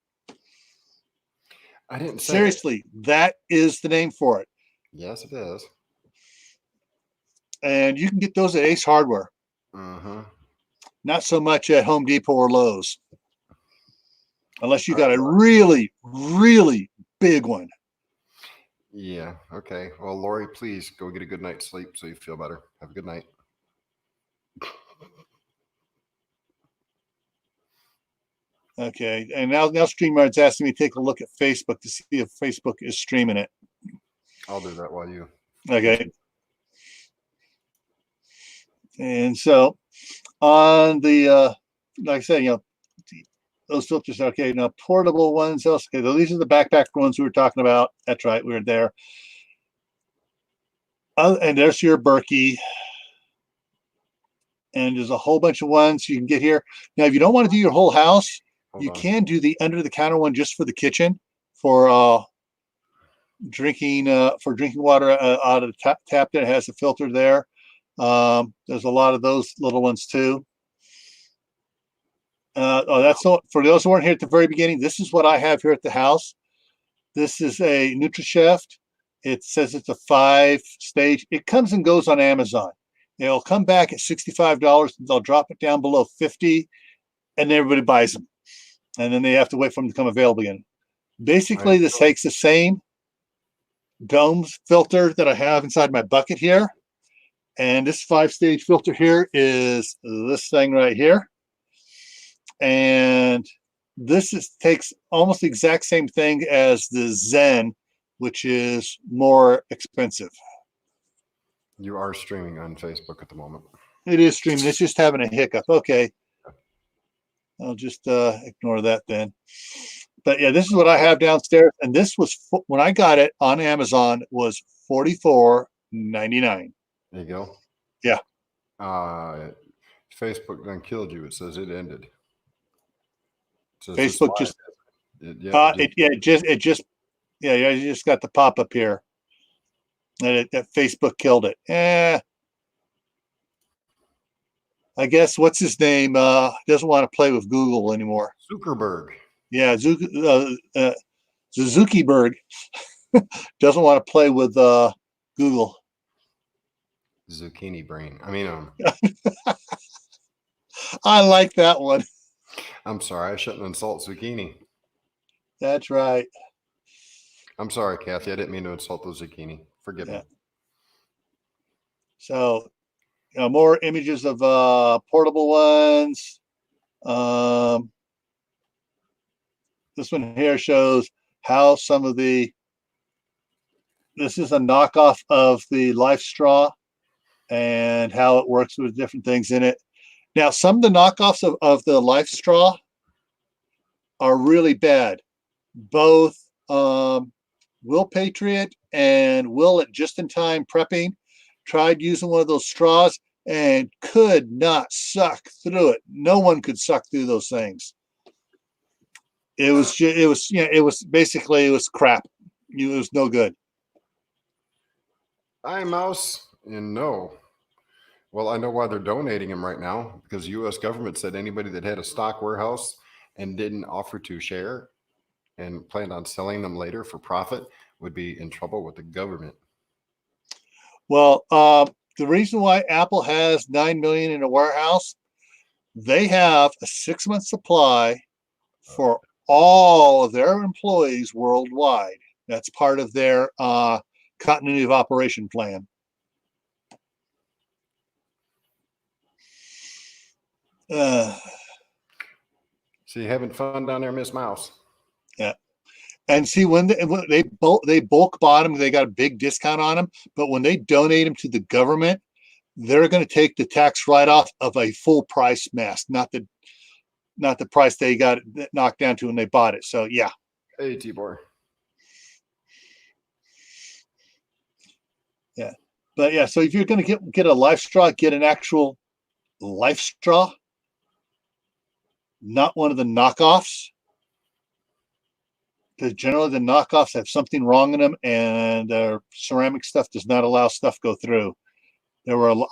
I didn't say seriously. That is the name for it. Yes, it is. And you can get those at Ace Hardware. Mm-hmm. Not so much at Home Depot or Lowe's, unless you got a really, really big one. Yeah. Okay. Well, Lori, please go get a good night's sleep so you feel better. Have a good night. Okay, and now StreamYard's asking me to take a look at Facebook to see if Facebook is streaming it. I'll do that while you. Okay. And so on the, like I said, those filters. Okay, now portable ones. Okay, so these are the backpack ones we were talking about. That's right, we were there. And there's your Berkey. And there's a whole bunch of ones you can get here. Now, if you don't want to do your whole house, you can do the under the counter one just for the kitchen for drinking water out of the tap that has a filter there. There's a lot of those little ones too. That's all, for those who weren't here at the very beginning. This is what I have here at the house. This is a NutriChef. It says it's a 5-stage. It comes and goes on Amazon. It'll come back at $65. They'll drop it down below $50, and everybody buys them. And then they have to wait for them to come available again. Basically, this takes the same domes filter that I have inside my bucket here. And this 5-stage filter here is this thing right here. And this takes almost the exact same thing as the Zen, which is more expensive. You are streaming on Facebook at the moment. It is streaming. It's just having a hiccup. Okay. I'll just ignore that then. But yeah, this is what I have downstairs. And this was, when I got it on Amazon, was $44.99. There you go. Yeah. Facebook done killed you. It says it ended. So Facebook just, you just got the pop up here. And that Facebook killed it. I guess what's his name doesn't want to play with Google anymore. Zuckerberg. Yeah, Zuckerberg doesn't want to play with Google. Zucchini brain. I mean, I like that one. I'm sorry, I shouldn't insult zucchini. That's right. I'm sorry, Kathy. I didn't mean to insult the zucchini. Forgive me. So, more images of portable ones. This one here shows how some of this is a knockoff of the Life Straw and how it works with different things in it. Now, some of the knockoffs of the Life Straw are really bad. Both Will Patriot and Will at Just in Time Prepping tried using one of those straws and could not suck through it. No one could suck through those things. It was crap. It was no good. Hi, Mouse. And no. Well, I know why they're donating them right now, because the U.S. government said anybody that had a stock warehouse and didn't offer to share and planned on selling them later for profit would be in trouble with the government. Well, the reason why Apple has $9 million in a warehouse, they have a 6-month supply for all of their employees worldwide. That's part of their continuity of operation plan. So you having fun down there, Miss Mouse? Yeah. And see, when they bulk bought them, they got a big discount on them. But when they donate them to the government, they're going to take the tax write-off of a full price mask, not the price they got knocked down to when they bought it. So yeah. Hey, Tibor. Yeah, but yeah. So if you're going to get a Life Straw, get an actual Life Straw, not one of the knockoffs. Because generally the knockoffs have something wrong in them, and their ceramic stuff does not allow stuff go through. There were, like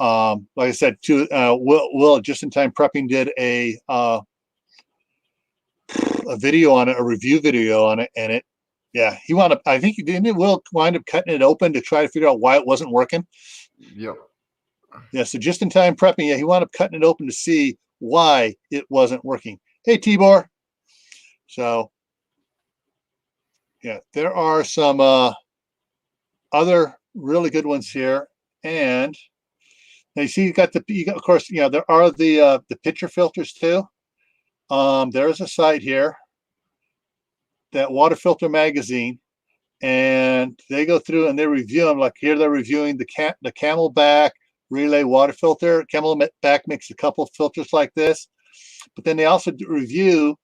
I said, Will Just in Time Prepping did a video on it, a review video on it, and he wound up. I think Will wind up cutting it open to try to figure out why it wasn't working. Yep. Yeah. So Just in Time Prepping, he wound up cutting it open to see why it wasn't working. Hey, Tibor. So. Yeah, there are some other really good ones here, and you see, of course, there are the picture filters too. There's a site here, that Water Filter Magazine, and they go through and they review them. Like here, they're reviewing the Camelback Relay water filter. Camelback makes a couple filters like this, but then they also review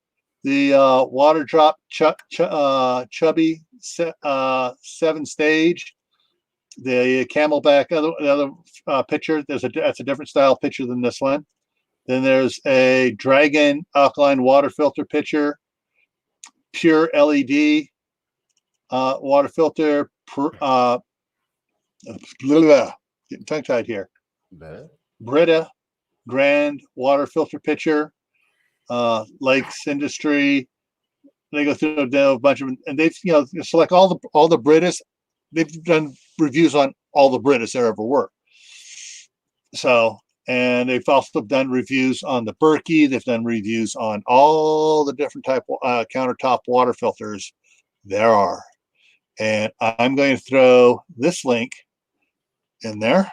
the water drop chubby 7-stage, the Camelback other pitcher. That's a different style pitcher than this one. Then there's a Dragon alkaline water filter pitcher, pure LED water filter. Getting tongue tied here. Brita Grand water filter pitcher. Lakes Industry. They go through a bunch of, and they've select all the Britas. They've done reviews on all the Britas there ever were. So, and they've also done reviews on the Berkey. They've done reviews on all the different type countertop water filters there are. And I'm going to throw this link in there.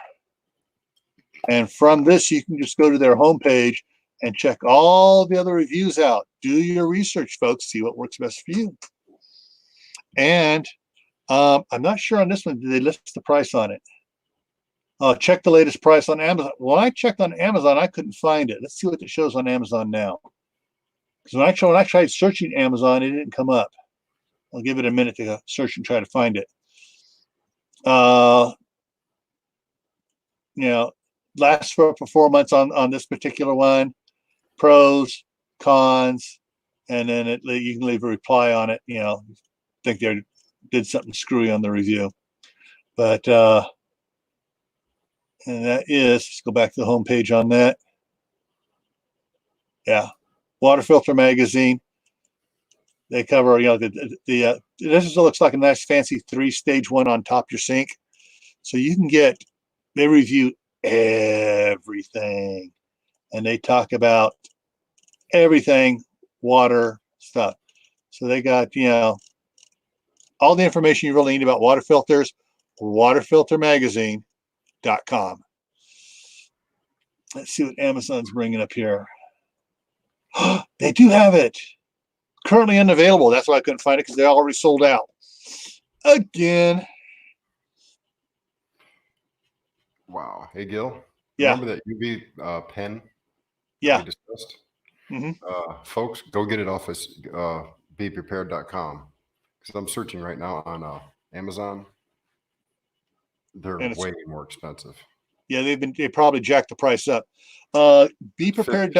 And from this, you can just go to their homepage and check all the other reviews out. Do your research, folks. See what works best for you. And I'm not sure on this one. Did they list the price on it? Check the latest price on Amazon. When I checked on Amazon, I couldn't find it. Let's see what it shows on Amazon now. Because when I tried searching Amazon, it didn't come up. I'll give it a minute to search and try to find it. Lasts for 4 months on this particular one. Pros, cons, and then you can leave a reply on it. Think they did something screwy on the review, but and that is, let's go back to the homepage on that. Yeah, Water Filter Magazine. They cover, this looks like a nice fancy 3-stage one on top of your sink. So you can they review everything, and they talk about everything water stuff. So they got, all the information you really need about water filters, waterfiltermagazine.com. Let's see what Amazon's bringing up here. They do have it. Currently unavailable. That's why I couldn't find it, because they already sold out. Again. Wow. Hey, Gil. Yeah. Remember that UV pen Yeah. we discussed? Mm-hmm. Folks, go get it off of beprepared.com, because I'm searching right now on Amazon. They're way more expensive. Yeah, they probably jacked the price up. Be prepared.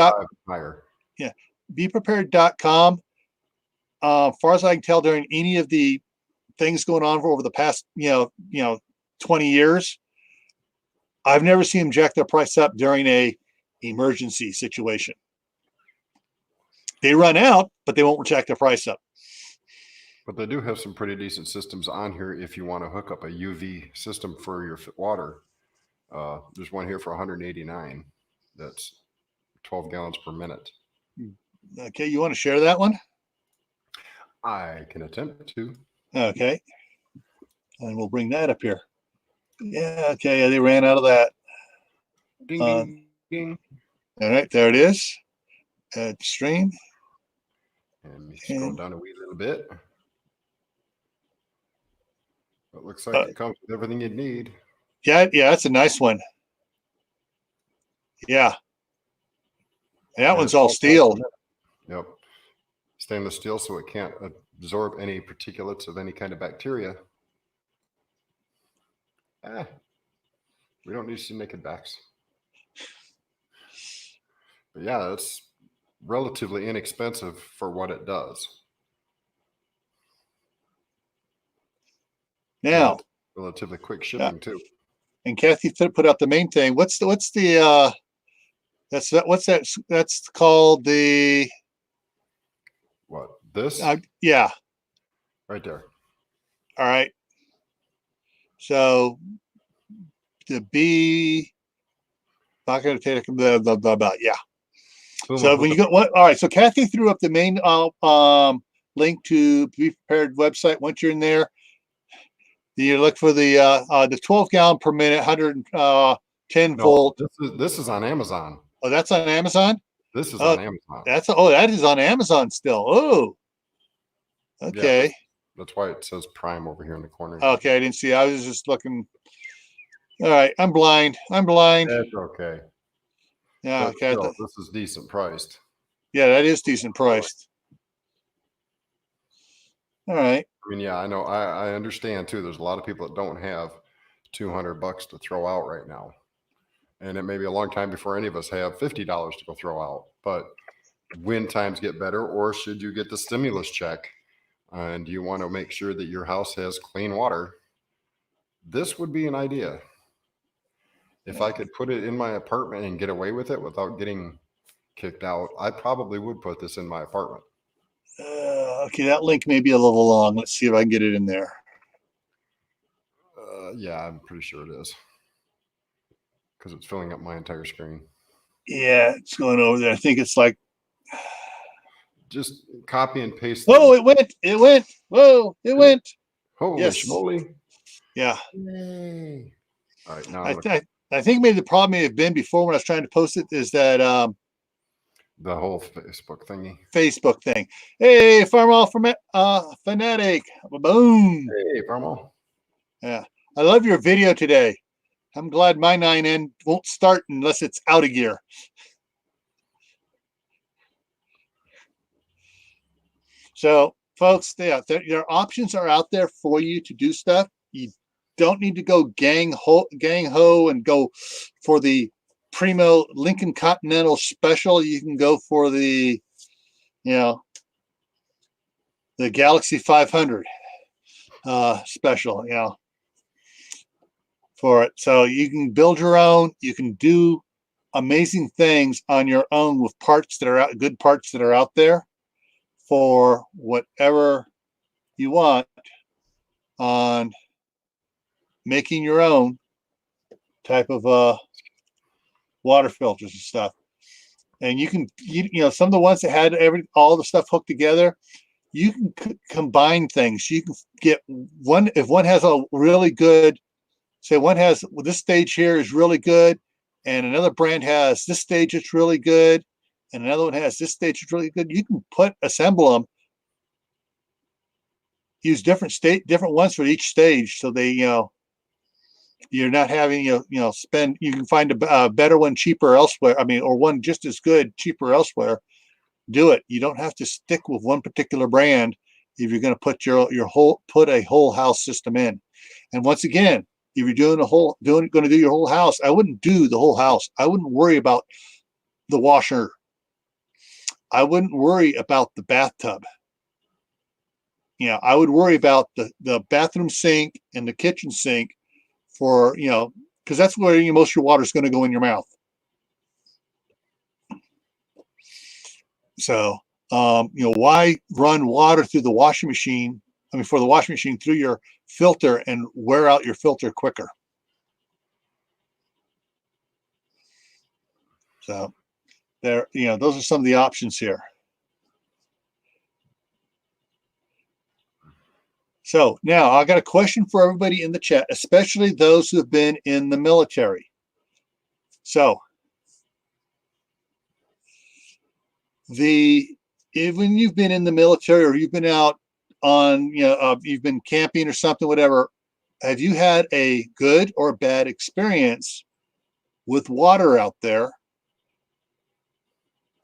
Higher. Yeah, beprepared.com. Far as I can tell, during any of the things going on over the past 20 years, I've never seen them jack their price up during a emergency situation. They run out, but they won't jack their price up. But they do have some pretty decent systems on here if you want to hook up a UV system for your water. There's one here for $189. That's 12 gallons per minute. Okay, you want to share that one? I can attempt to. Okay. And we'll bring that up here. Yeah, okay, they ran out of that. Ding, ding, ding. All right, there it is. Add stream. And scroll down a wee little bit. It looks like it comes with everything you'd need. Yeah, that's a nice one. Yeah. That one's all steel. Yep. Stainless steel, so it can't absorb any particulates of any kind of bacteria. We don't need to see naked backs. But yeah, it's relatively inexpensive for what it does. Now, relatively quick shipping too. And Kathy put out the main thing. What's that's called the what? This? Yeah. Right there. All right. So the B, not going to take blah, blah, blah, blah. Yeah. So when you go, all right. So Kathy threw up the main link to Be Prepared website. Once you're in there, you look for the 12 gallon per minute, 110 volt. This is on Amazon. Oh, that's on Amazon. This is on Amazon. That is on Amazon still. Oh, okay. Yeah, that's why it says Prime over here in the corner. Okay, I didn't see. I was just looking. All right, I'm blind. That's okay. Yeah, okay. Still, this is decent priced. Yeah, that is decent priced. All right. I mean, yeah, I know. I understand too. There's a lot of people that don't have $200 to throw out right now. And it may be a long time before any of us have $50 to go throw out. But when times get better, or should you get the stimulus check and you want to make sure that your house has clean water, this would be an idea. If I could put it in my apartment and get away with it without getting kicked out, I probably would put this in my apartment. Okay, that link may be a little long. Let's see if I can get it in there. Yeah, I'm pretty sure it is because it's filling up my entire screen. Yeah, it's going over there. I think it's like, Just copy and paste. oh, it went. It went. Whoa, it went. Holy Yes. schmoly. Yeah. Yay. All right, now I think maybe the problem may have been before when I was trying to post it is that the whole Facebook thingy. Facebook thing. Hey, Farmall from Fanatic. Boom. Hey, Farmall. Yeah. I love your video today. I'm glad my 9N won't start unless it's out of gear. So, folks, your options are out there for you to do stuff. You don't need to go gang ho and go for the primo Lincoln Continental Special. You can go for the, the Galaxy 500 special, for it. So you can build your own. You can do amazing things on your own with parts that are good parts that are out there for whatever you want on making your own type of water filters and stuff. And you can, some of the ones that had all the stuff hooked together, you can combine things. You can get one, if one has a really good, say one has, this stage here is really good, and another brand has this stage that's really good, and another one has this stage that's really good. You can assemble them, use different ones for each stage, so they, you're not having, spend, you can find a better one cheaper elsewhere. I mean, or one just as good, cheaper elsewhere. Do it. You don't have to stick with one particular brand if you're going to put put a whole house system in. And once again, if you're going to do your whole house, I wouldn't do the whole house. I wouldn't worry about the washer. I wouldn't worry about the bathtub. I would worry about the bathroom sink and the kitchen sink for, because that's where most of your water is going to go in your mouth. So, why run water through the washing machine? I mean, for the washing machine through your filter and wear out your filter quicker. So there, those are some of the options here. So now I got a question for everybody in the chat, especially those who have been in the military. So when you've been in the military or you've been out on, you've been camping or something, whatever, have you had a good or bad experience with water out there?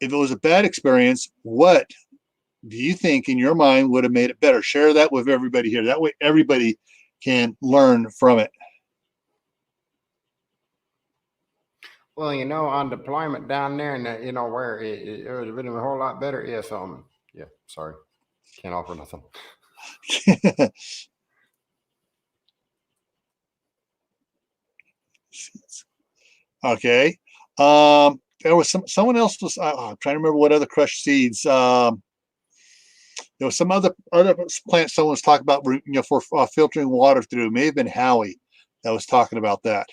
If it was a bad experience, what do you think in your mind would have made it better? Share that with everybody here. That way everybody can learn from it. Well, on deployment down there, and where it would have been a whole lot better if yeah, sorry, can't offer nothing. Okay. There was someone else was I'm trying to remember what other crushed seeds. There was some other plant someone was talking about, for filtering water through. May have been Howie that was talking about that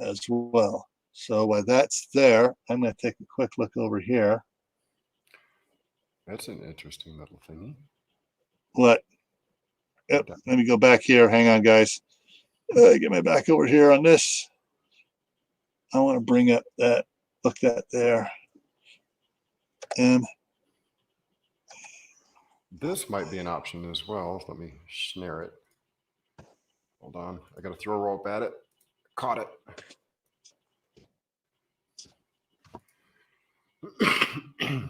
as well. So while that's there, I'm going to take a quick look over here. That's an interesting little thingy. What? Yep. Let me go back here. Hang on, guys. Get my back over here on this. I want to bring up that. Look at there. This might be an option as well. Let me snare it. Hold on. I got to throw a rope at it. Caught it.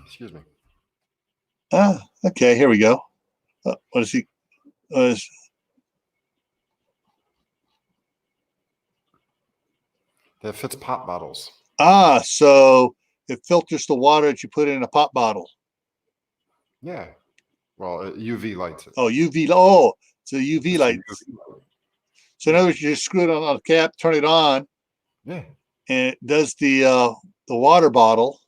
Excuse me. Okay, here we go. What is he? That fits pop bottles. So it filters the water that you put in a pop bottle. Yeah. Well, UV lights it. Oh, UV. Oh, it's a UV It's a light. UV light. So in other words, you just screw it on the cap, turn it on, Yeah. and it does the water bottle.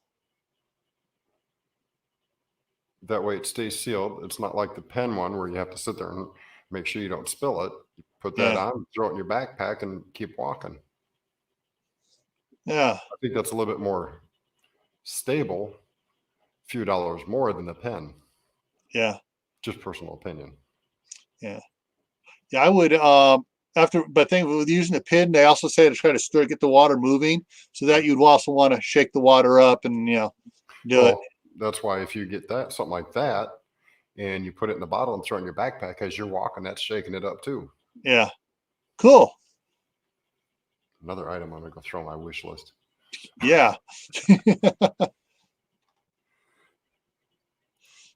That way it stays sealed. It's not like the pen one where you have to sit there and make sure you don't spill it. You put that Yeah. on, throw it in your backpack, and keep walking. Yeah. I think that's a little bit more stable, a few dollars more than the pen. Yeah. Just personal opinion. Yeah. Yeah. I would but think with using the pin, they also say to try to stir, get the water moving, so that you'd also want to shake the water up and do it. That's why if you get that something like that and you put it in the bottle and throw it in your backpack as you're walking, that's shaking it up too. Yeah. Cool. Another item I'm gonna go throw on my wish list. Yeah.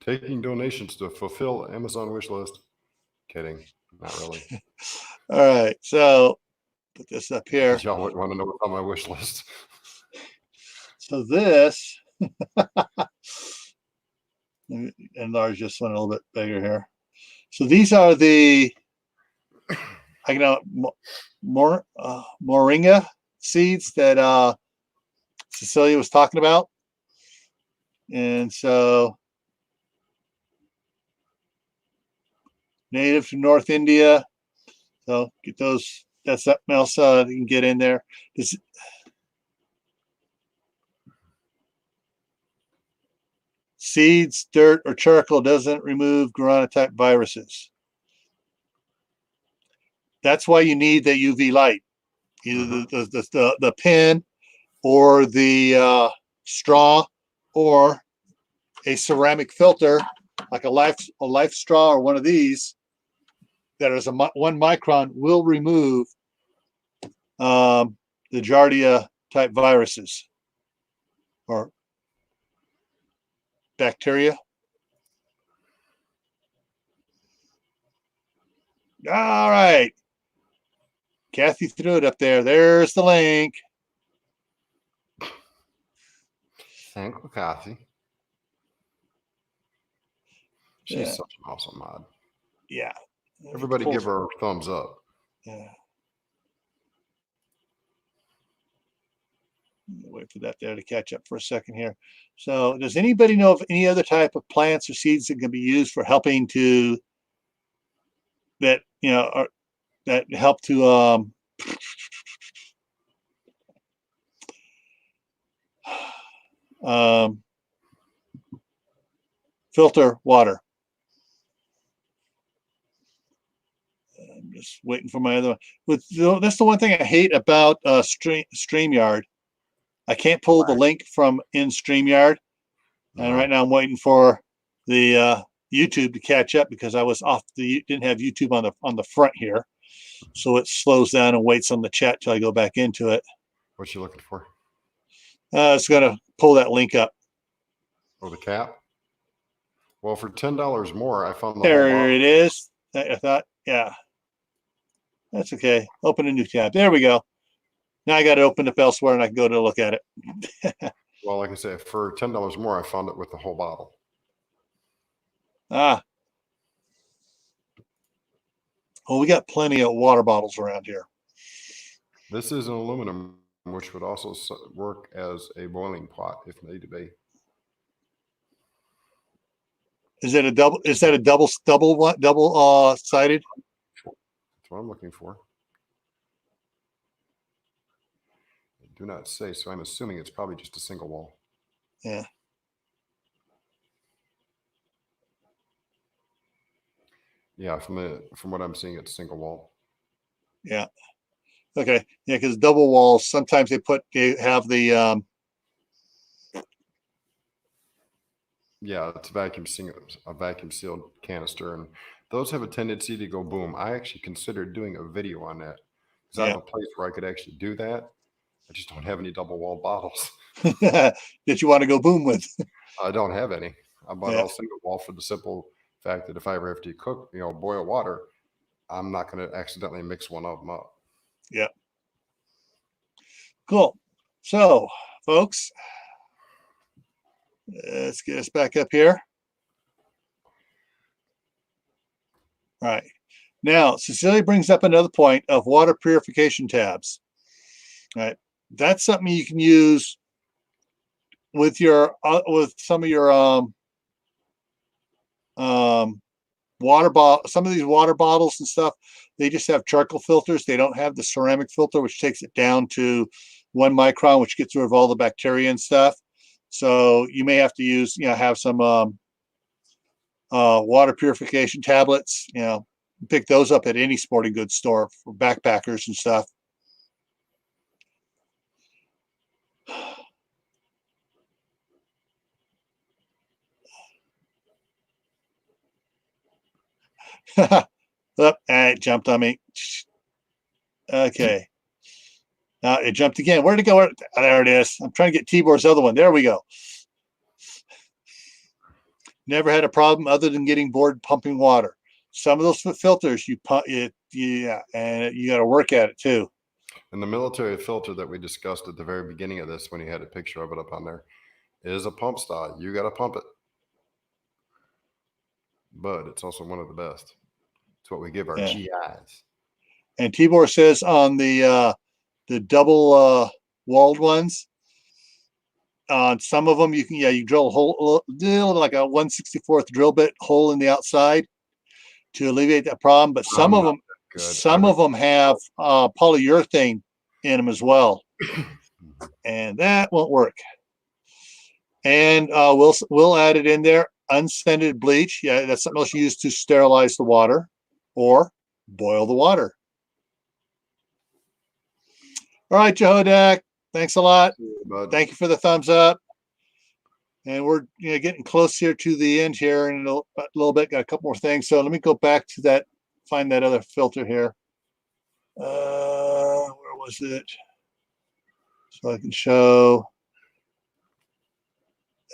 Taking donations to fulfill Amazon wish list. Kidding. Not really. All right. So put this up here. Y'all wouldn't want to know what's on my wish list. So this, enlarge this one a little bit bigger here. So these are the, moringa seeds that Cecilia was talking about. And so native to North India. So get those, that's something else you can get in there. Seeds, dirt, or charcoal doesn't remove guarana type viruses. That's why you need the UV light, either the pen or the straw or a ceramic filter like a life straw or one of these that is 1 micron will remove the Giardia type viruses or bacteria. All right. Kathy threw it up there. There's the link. Thank you, Kathy. She's such an awesome mod. Yeah. Everybody give her a thumbs up. Yeah. Wait for that there to catch up for a second here. So does anybody know of any other type of plants or seeds that can be used for helping to that help to filter water? I'm just waiting for my other one. That's the one thing I hate about StreamYard. I can't pull the link from in StreamYard. And right now I'm waiting for the YouTube to catch up because I was didn't have YouTube on the front here. So it slows down and waits on the chat till I go back into it. What you looking for? It's gonna pull that link up. Oh, the cap? Well, for $10 more, I found the there it is. I thought, yeah. That's okay. Open a new tab. There we go. Now I got it opened up elsewhere and I can go to look at it. Well, like I said, for $10 more, I found it with the whole bottle. Well, we got plenty of water bottles around here. This is an aluminum, which would also work as a boiling pot if need to be. Is that a double sided? That's what I'm looking for. I do not say, so I'm assuming it's probably just a single wall. Yeah. Yeah, from what I'm seeing, it's single wall. Yeah. Okay. Yeah, because double walls sometimes they have the yeah, it's a vacuum sealed canister, and those have a tendency to go boom. I actually considered doing a video on that because I have a place where I could actually do that. I just don't have any double wall bottles that you want to go boom with. I don't have any. I bought it all single wall for the simple fact that if I ever have to cook, boil water, I'm not going to accidentally mix one of them up. Yeah. Cool. So, folks, let's get us back up here. All right. Now, Cecilia brings up another point of water purification tabs. All right. That's something you can use with your with some of your water bottle. Some of these water bottles and stuff, they just have charcoal filters. They don't have the ceramic filter, which takes it down to 1 micron, which gets rid of all the bacteria and stuff. So you may have to use, have some water purification tablets. Pick those up at any sporting goods store for backpackers and stuff. Oop, it jumped on me. Okay. Now it jumped again. Where'd it go? There it is. I'm trying to get Tibor's other one. There we go. Never had a problem other than getting bored pumping water. Some of those filters, you pump it, and you got to work at it too. And the military filter that we discussed at the very beginning of this, when you had a picture of it up on there, is a pump style. You got to pump it. But it's also one of the best. It's what we give our GIs. And Tibor says on the double walled ones, some of them you can you drill a hole, like a 1/64 drill bit hole in the outside to alleviate that problem. But some of them have polyurethane in them as well, and that won't work. And we'll add it in there. Unscented bleach, that's something else you use to sterilize the water or boil the water. All right, Jehodak, thanks a lot. Thank you for the thumbs up. And we're getting close here to the end here in a little bit. Got a couple more things. So let me go back to that, find that other filter here. Where was it? So I can show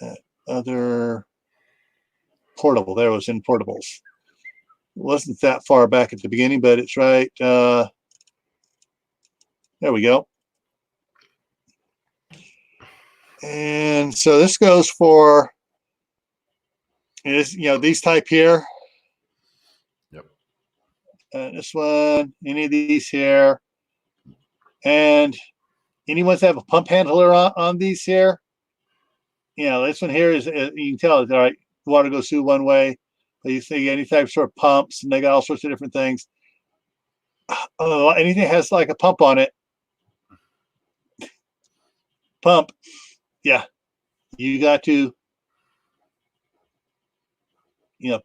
that other portable. There it was in portables. It wasn't that far back at the beginning, but it's right. There we go. And so this goes for these type here. Yep. This one, any of these here, and any ones that have a pump handler on these here. This one here is, you can tell, all right, the water goes through one way. But you see any type of sort of pumps, and they got all sorts of different things. Anything that has like a pump on it. Pump. Yeah. You got to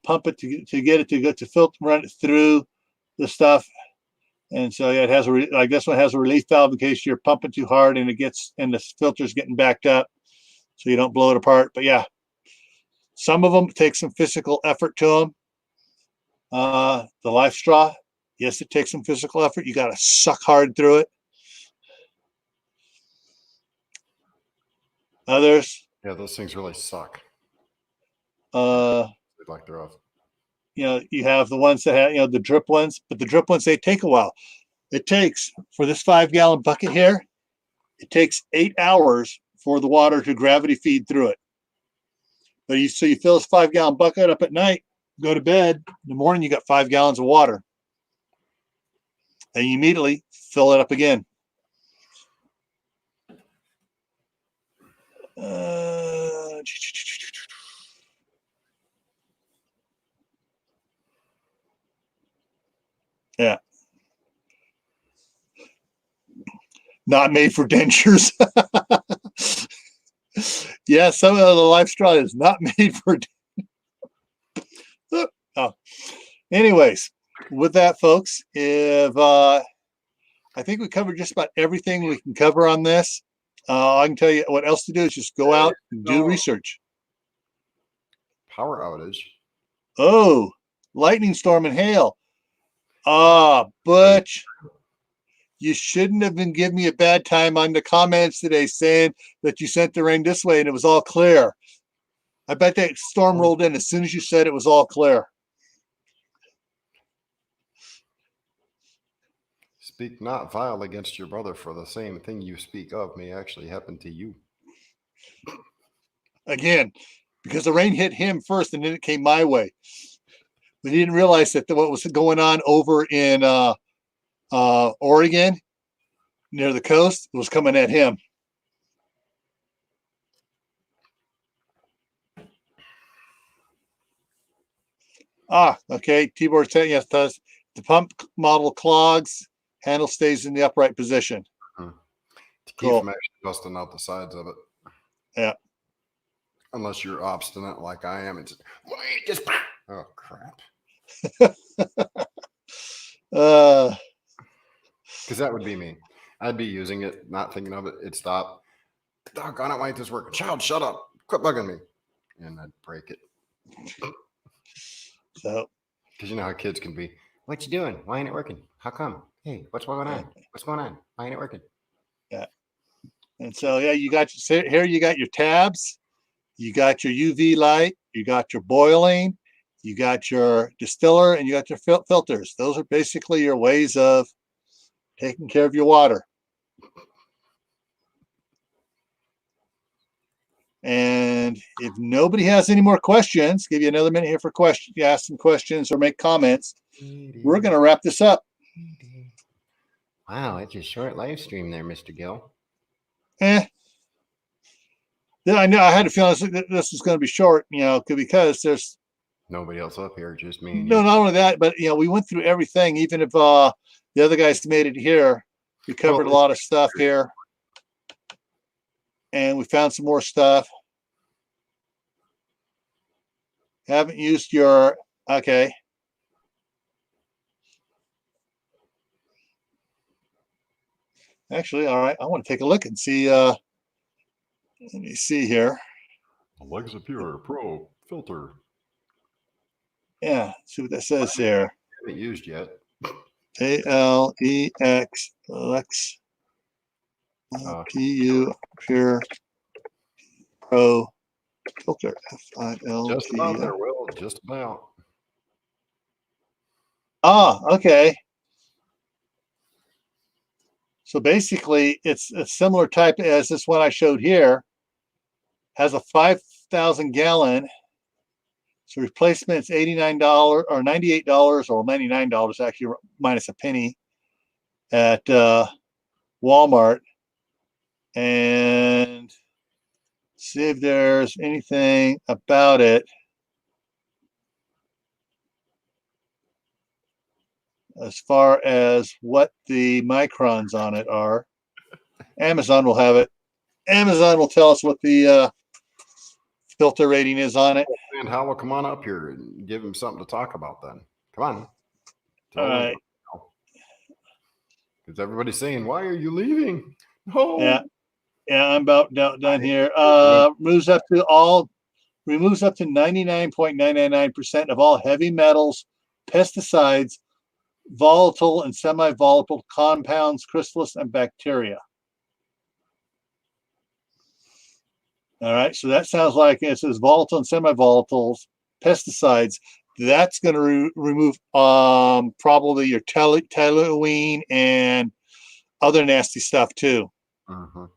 pump it to get it to go to filter, run it through the stuff. And so it has like this one has a relief valve in case you're pumping too hard and the filter's getting backed up, so you don't blow it apart. But yeah, some of them take some physical effort to them. The Life Straw, yes, it takes some physical effort. You got to suck hard through it. Others, those things really suck. Like they're off. You have the ones that have the drip ones, but the drip ones, they take a while. It takes, for this 5-gallon bucket here, it takes 8 hours for the water to gravity feed through it. But you fill this 5-gallon bucket up at night, go to bed, in the morning you got 5 gallons of water, and you immediately fill it up again. Yeah. Not made for dentures. Yeah, some of the Life Straw is not made for. Oh. Anyways, with that, folks, if I think we covered just about everything we can cover on this. I can tell you what else to do is just go out and do research. Power outage. Oh, lightning storm and hail. Butch, you shouldn't have been giving me a bad time on the comments today saying that you sent the rain this way and it was all clear. I bet that storm rolled in as soon as you said it was all clear. Speak not vile against your brother, for the same thing you speak of may actually happen to you. Again, because the rain hit him first and then it came my way. We didn't realize that what was going on over in Oregon near the coast was coming at him. Okay. T-board saying yes, does the pump model clogs, handle stays in the upright position. To keep Cool. from actually busting out the sides of it. Yeah. Unless you're obstinate like I am. It's just oh crap. Because that would be me. I'd be using it, not thinking of it. It'd stop. Doggone it, why ain't this working? Child, shut up. Quit bugging me. And I'd break it. So, because you know how kids can be. What you doing? Why ain't it working? How come? Hey, what's going on? What's going on? Why ain't it working? Yeah. And so, yeah, you got here. You got your tabs. You got your UV light. You got your boiling. You got your distiller, and you got your filters. Those are basically your ways of taking care of your water. And if nobody has any more questions, give you another minute here for questions. You ask some questions or make comments. We're going to wrap this up. Wow, it's a short live stream there, Mr. Gill. Yeah, I know. I had a feeling this was going to be short, because there's nobody else up here, just me and no, you. not only that, but we went through everything. Even if the other guys made it here, we covered a lot of stuff here, and we found some more stuff. Haven't used your okay. Actually, all right. I want to take a look and see. Let me see here. Alexa Pure Pro filter. Yeah, see what that says here. I haven't used yet. ALEX Lex PU Pure Pro filter. FIL. Just about there, Will. Just about. Okay. So basically, it's a similar type as this one I showed here. Has a 5,000 gallon. So replacement's $89 or $98 or $99 actually minus a penny at Walmart. And see if there's anything about it as far as what the microns on it are. Amazon will have it. Amazon will tell us what the filter rating is on it. And Howell, come on up here and give him something to talk about then. Come on. All right. Because everybody's saying, why are you leaving? No. Yeah, I'm about done here. Removes up to 99.999% of all heavy metals, pesticides, volatile and semi-volatile compounds, chrysalis, and bacteria. All right, so that sounds like it says volatile and semi-volatiles, pesticides. That's going to remove probably your toluene and other nasty stuff too. Uh-huh.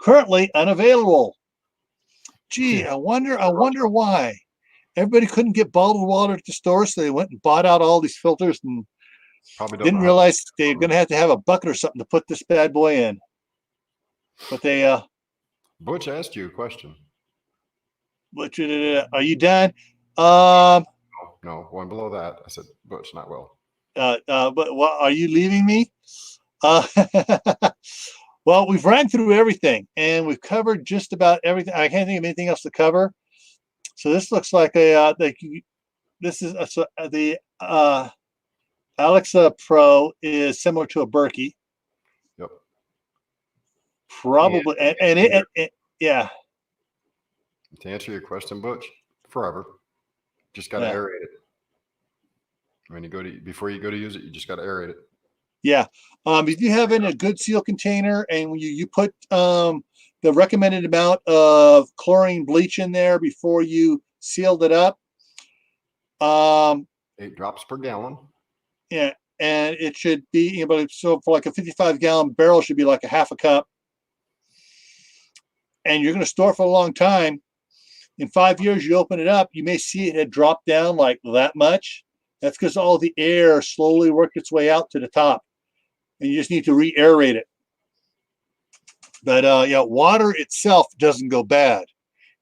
Currently unavailable. Gee, I wonder why everybody couldn't get bottled water at the store, so they went and bought out all these filters and probably didn't realize they're going to have a bucket or something to put this bad boy in. But they Butch asked you a question. Butch, are you done? No, one below that. I said Butch, not Will. But what, are you leaving me? Well, we've ran through everything and we've covered just about everything. I can't think of anything else to cover. So this looks like this is the Alexa Pro is similar to a Berkey. Yep. Probably, and it yeah. To answer your question, Butch, forever. Just got to aerate it. When you before you go to use it, you just got to aerate it. Yeah. If you have in a good seal container and when you put the recommended amount of chlorine bleach in there before you sealed it up. 8 drops per gallon. Yeah, and it should be, so for like a 55-gallon barrel should be like a half a cup. And you're going to store for a long time. In 5 years, you open it up, you may see it had dropped down like that much. That's because all the air slowly worked its way out to the top. And you just need to re-aerate it. But yeah, water itself doesn't go bad.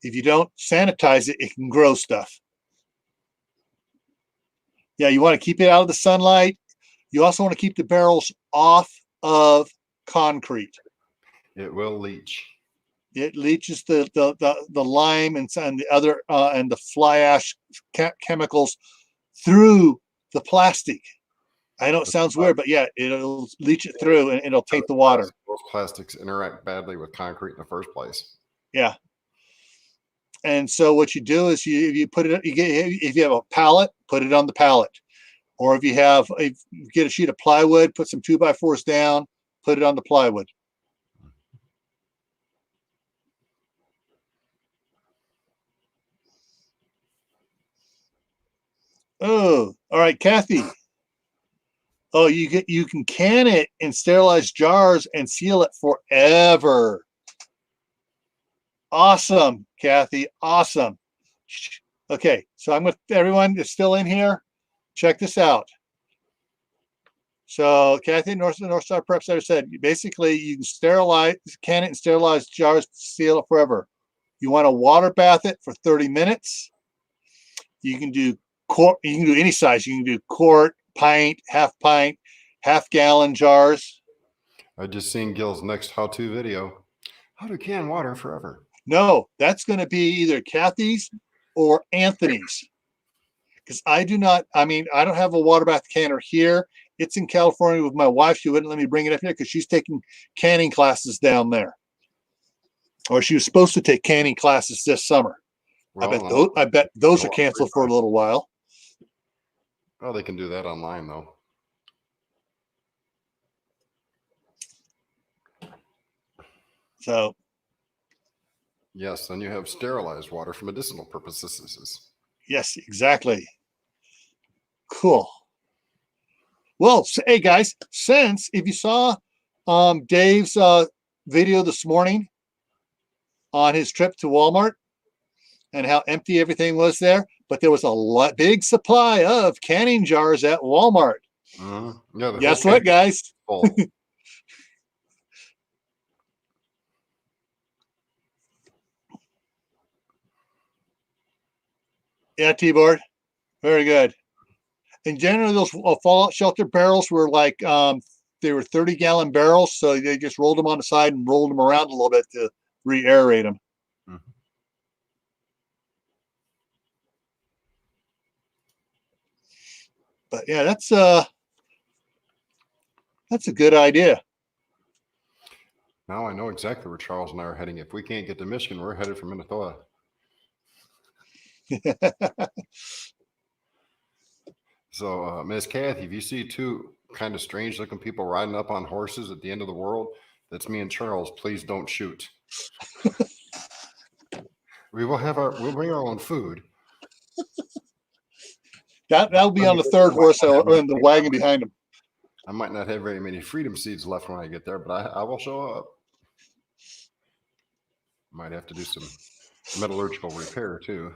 If you don't sanitize it, it can grow stuff. Yeah, you want to keep it out of the sunlight. You also want to keep the barrels off of concrete. It will leach. It leaches the lime and the other and the fly ash chemicals through the plastic. I know it sounds weird, but yeah, it'll leach it through and it'll taint the water. Those plastics interact badly with concrete in the first place. Yeah. And so what you do is you put it, if you have a pallet, put it on the pallet. Or if you get a sheet of plywood, put some 2x4s down, put it on the plywood. Oh, all right, Kathy. Oh, you can can it in sterilized jars and seal it forever. Awesome, Kathy. Awesome. Okay, so I'm with everyone that's still in here. Check this out. So Kathy, North Star Prep Center said basically you can can it in sterilized jars, seal it forever. You want to water bath it for 30 minutes. You can do quart. You can do any size. You can do quart, pint, half gallon jars. I just seen Gil's next how-to video. How to can water forever. No, that's going to be either Kathy's or Anthony's. Because I don't have a water bath canner here. It's in California with my wife. She wouldn't let me bring it up here because she's taking canning classes down there. Or she was supposed to take canning classes this summer. Well, I bet those are canceled for a little while. Oh, they can do that online though. So yes, then you have sterilized water for medicinal purposes. Yes, exactly. Cool. Well, hey guys, if you saw Dave's video this morning on his trip to Walmart and how empty everything was there, but there was a big supply of canning jars at Walmart. Yeah. Guess what, guys? Yeah, T-board. Very good. And generally, those fallout shelter barrels were like they were 30-gallon barrels, so they just rolled them on the side and rolled them around a little bit to re-aerate them. Mm-hmm. But yeah, that's a good idea. Now I know exactly where Charles and I are heading. If we can't get to Michigan, we're headed for Minnesota. So, Miss Kathy, if you see two kind of strange looking people riding up on horses at the end of the world, that's me and Charles. Please don't shoot. We'll bring our own food. That'll be on the third horse or in the wagon behind him. I might not have very many freedom seeds left when I get there, but I will show up. Might have to do some metallurgical repair too.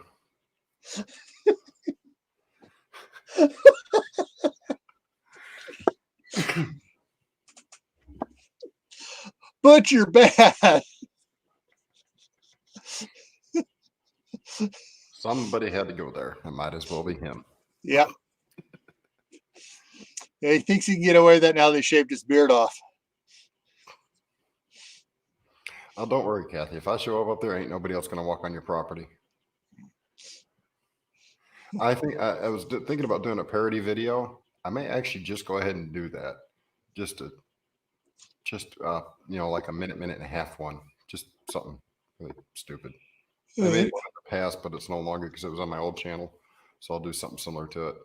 Butcher bad. Somebody had to go there. It might as well be him. Yeah. Yeah, he thinks he can get away with that now they shaved his beard off. Oh, don't worry, Kathy. If I show up there, ain't nobody else going to walk on your property. I think I was thinking about doing a parody video. I may actually just go ahead and do that. Just like a minute and a half one. Just something really stupid. I made it in the past, but it's no longer because it was on my old channel. So I'll do something similar to it.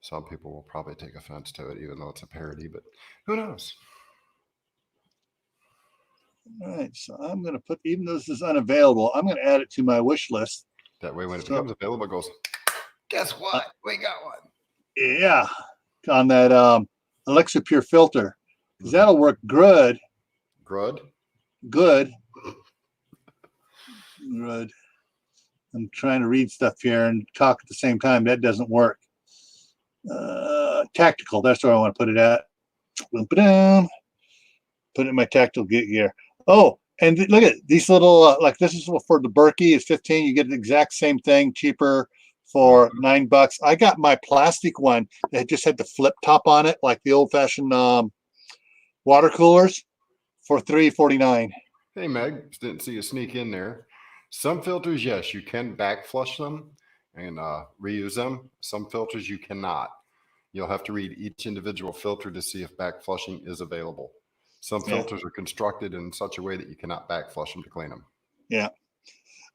Some people will probably take offense to it, even though it's a parody, but who knows? All right, so I'm going to put, even though this is unavailable, I'm going to add it to my wish list. That way, when it So- becomes available, it goes, guess what? We got one. Yeah, on that Alexa Pure filter, because Mhm. that'll work good. Good. Good. I'm trying to read stuff here and talk at the same time. That doesn't work. Tactical. That's where I want to put it at. Boom, ba-dum. Put it in my tactical gear. Oh, and look at these little, like this is for the Berkey. It's 15. You get the exact same thing, cheaper for $9. I got my plastic one that just had the flip top on it, like the old-fashioned water coolers, for $3.49. Hey, Meg, didn't see you sneak in there. Some filters, yes, you can back flush them and reuse them. Some filters you cannot. You'll have to read each individual filter to see if back flushing is available. Some Yeah. filters are constructed in such a way that you cannot back flush them to clean them. Yeah.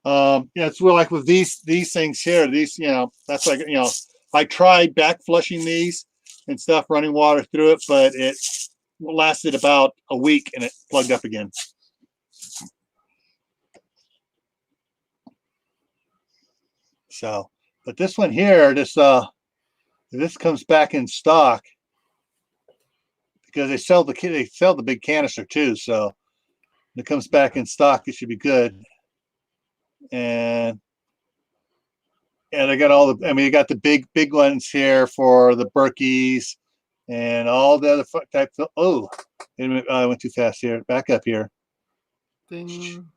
Yeah, it's real like with these things here, these, that's like, I tried back flushing these and stuff, running water through it, but it lasted about a week and it plugged up again. So, but this one here, this comes back in stock because they sell the big canister too. So when it comes back in stock, it should be good. And they got all the, you got the big ones here for the Berkeys and all the other types. Oh, wait a minute, I went too fast here. Back up here. Ding.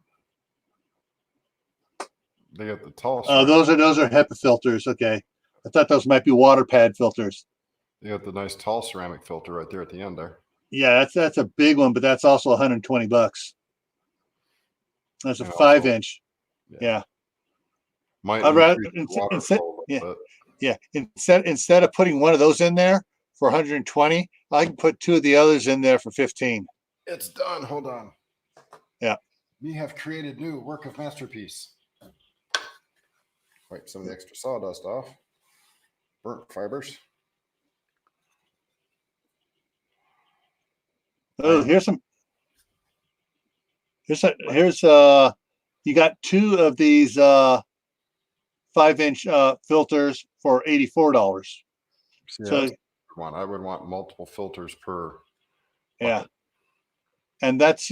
They got the tall. Those are HEPA filters. Okay, I thought those might be water pad filters. They got the nice tall ceramic filter right there at the end there. Yeah, that's a big one, but that's also $120. That's a 5-inch. Yeah. Might I'd rather instead of putting one of those in there for 120, I can put two of the others in there for 15. It's done. Hold on. Yeah. We have created new work of masterpiece. Wipe some of the extra sawdust off. Burnt fibers. Oh, here's you got two of these 5-inch filters for $84. See, So I would want multiple filters per. Yeah. bucket. And that's,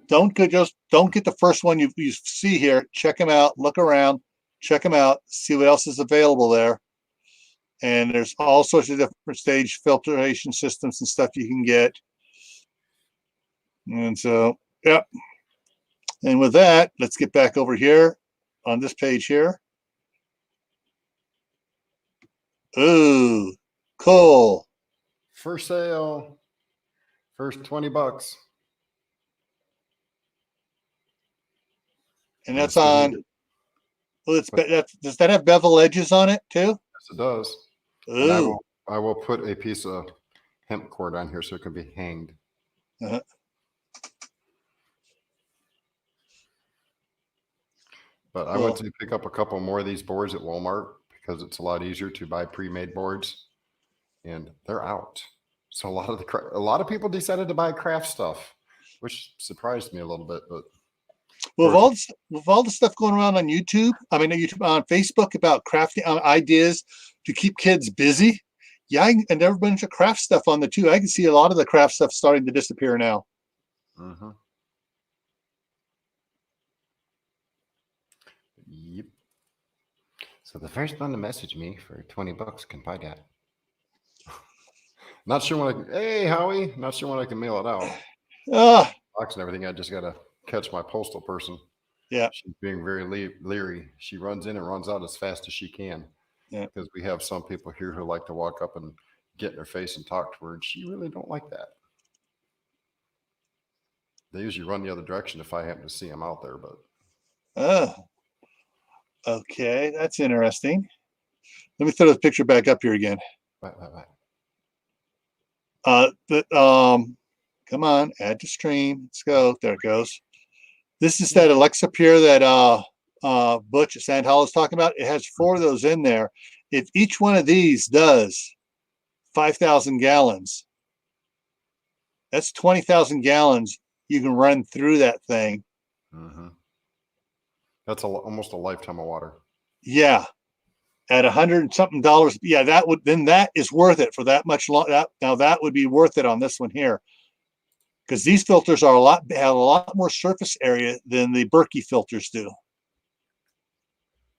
don't get the first one you see here. Check them out, look around, check them out, see what else is available there. And there's all sorts of different stage filtration systems and stuff you can get. And so, yep. And with that, let's get back over here on this page here. Ooh, cool. For sale. First $20. And that's on. Well, does that have bevel edges on it too? Yes, it does. Ooh. And I will put a piece of hemp cord on here so it can be hanged. Uh-huh. But I went to pick up a couple more of these boards at Walmart because it's a lot easier to buy pre-made boards, and they're out. So a lot of people decided to buy craft stuff, which surprised me a little bit. But with all the stuff going around on YouTube, on Facebook about crafting ideas to keep kids busy. Yeah, and there a bunch of craft stuff on the too. I can see a lot of the craft stuff starting to disappear now. Mm-hmm. Yep. So the first one to message me for $20 can buy that. Not sure when hey Howie, not sure when I can mail it out. Box and everything. I just gotta catch my postal person. Yeah. She's being very leery. She runs in and runs out as fast as she can. Yeah. Because we have some people here who like to walk up and get in her face and talk to her, and she really don't like that. They usually run the other direction if I happen to see them out there, but. Okay, that's interesting. Let me throw the picture back up here again. Right. Come on, add to stream. Let's go. There it goes. This is that Alexa Pure that Butch at Sand Hollow is talking about. It has 4 of those in there. If each one of these does 5,000 gallons, that's 20,000 gallons you can run through that thing. Mm-hmm. That's almost a lifetime of water. Yeah. At $100 and something. Yeah, that is worth it for that much. Now that would be worth it on this one here. Because these filters have a lot more surface area than the Berkey filters do.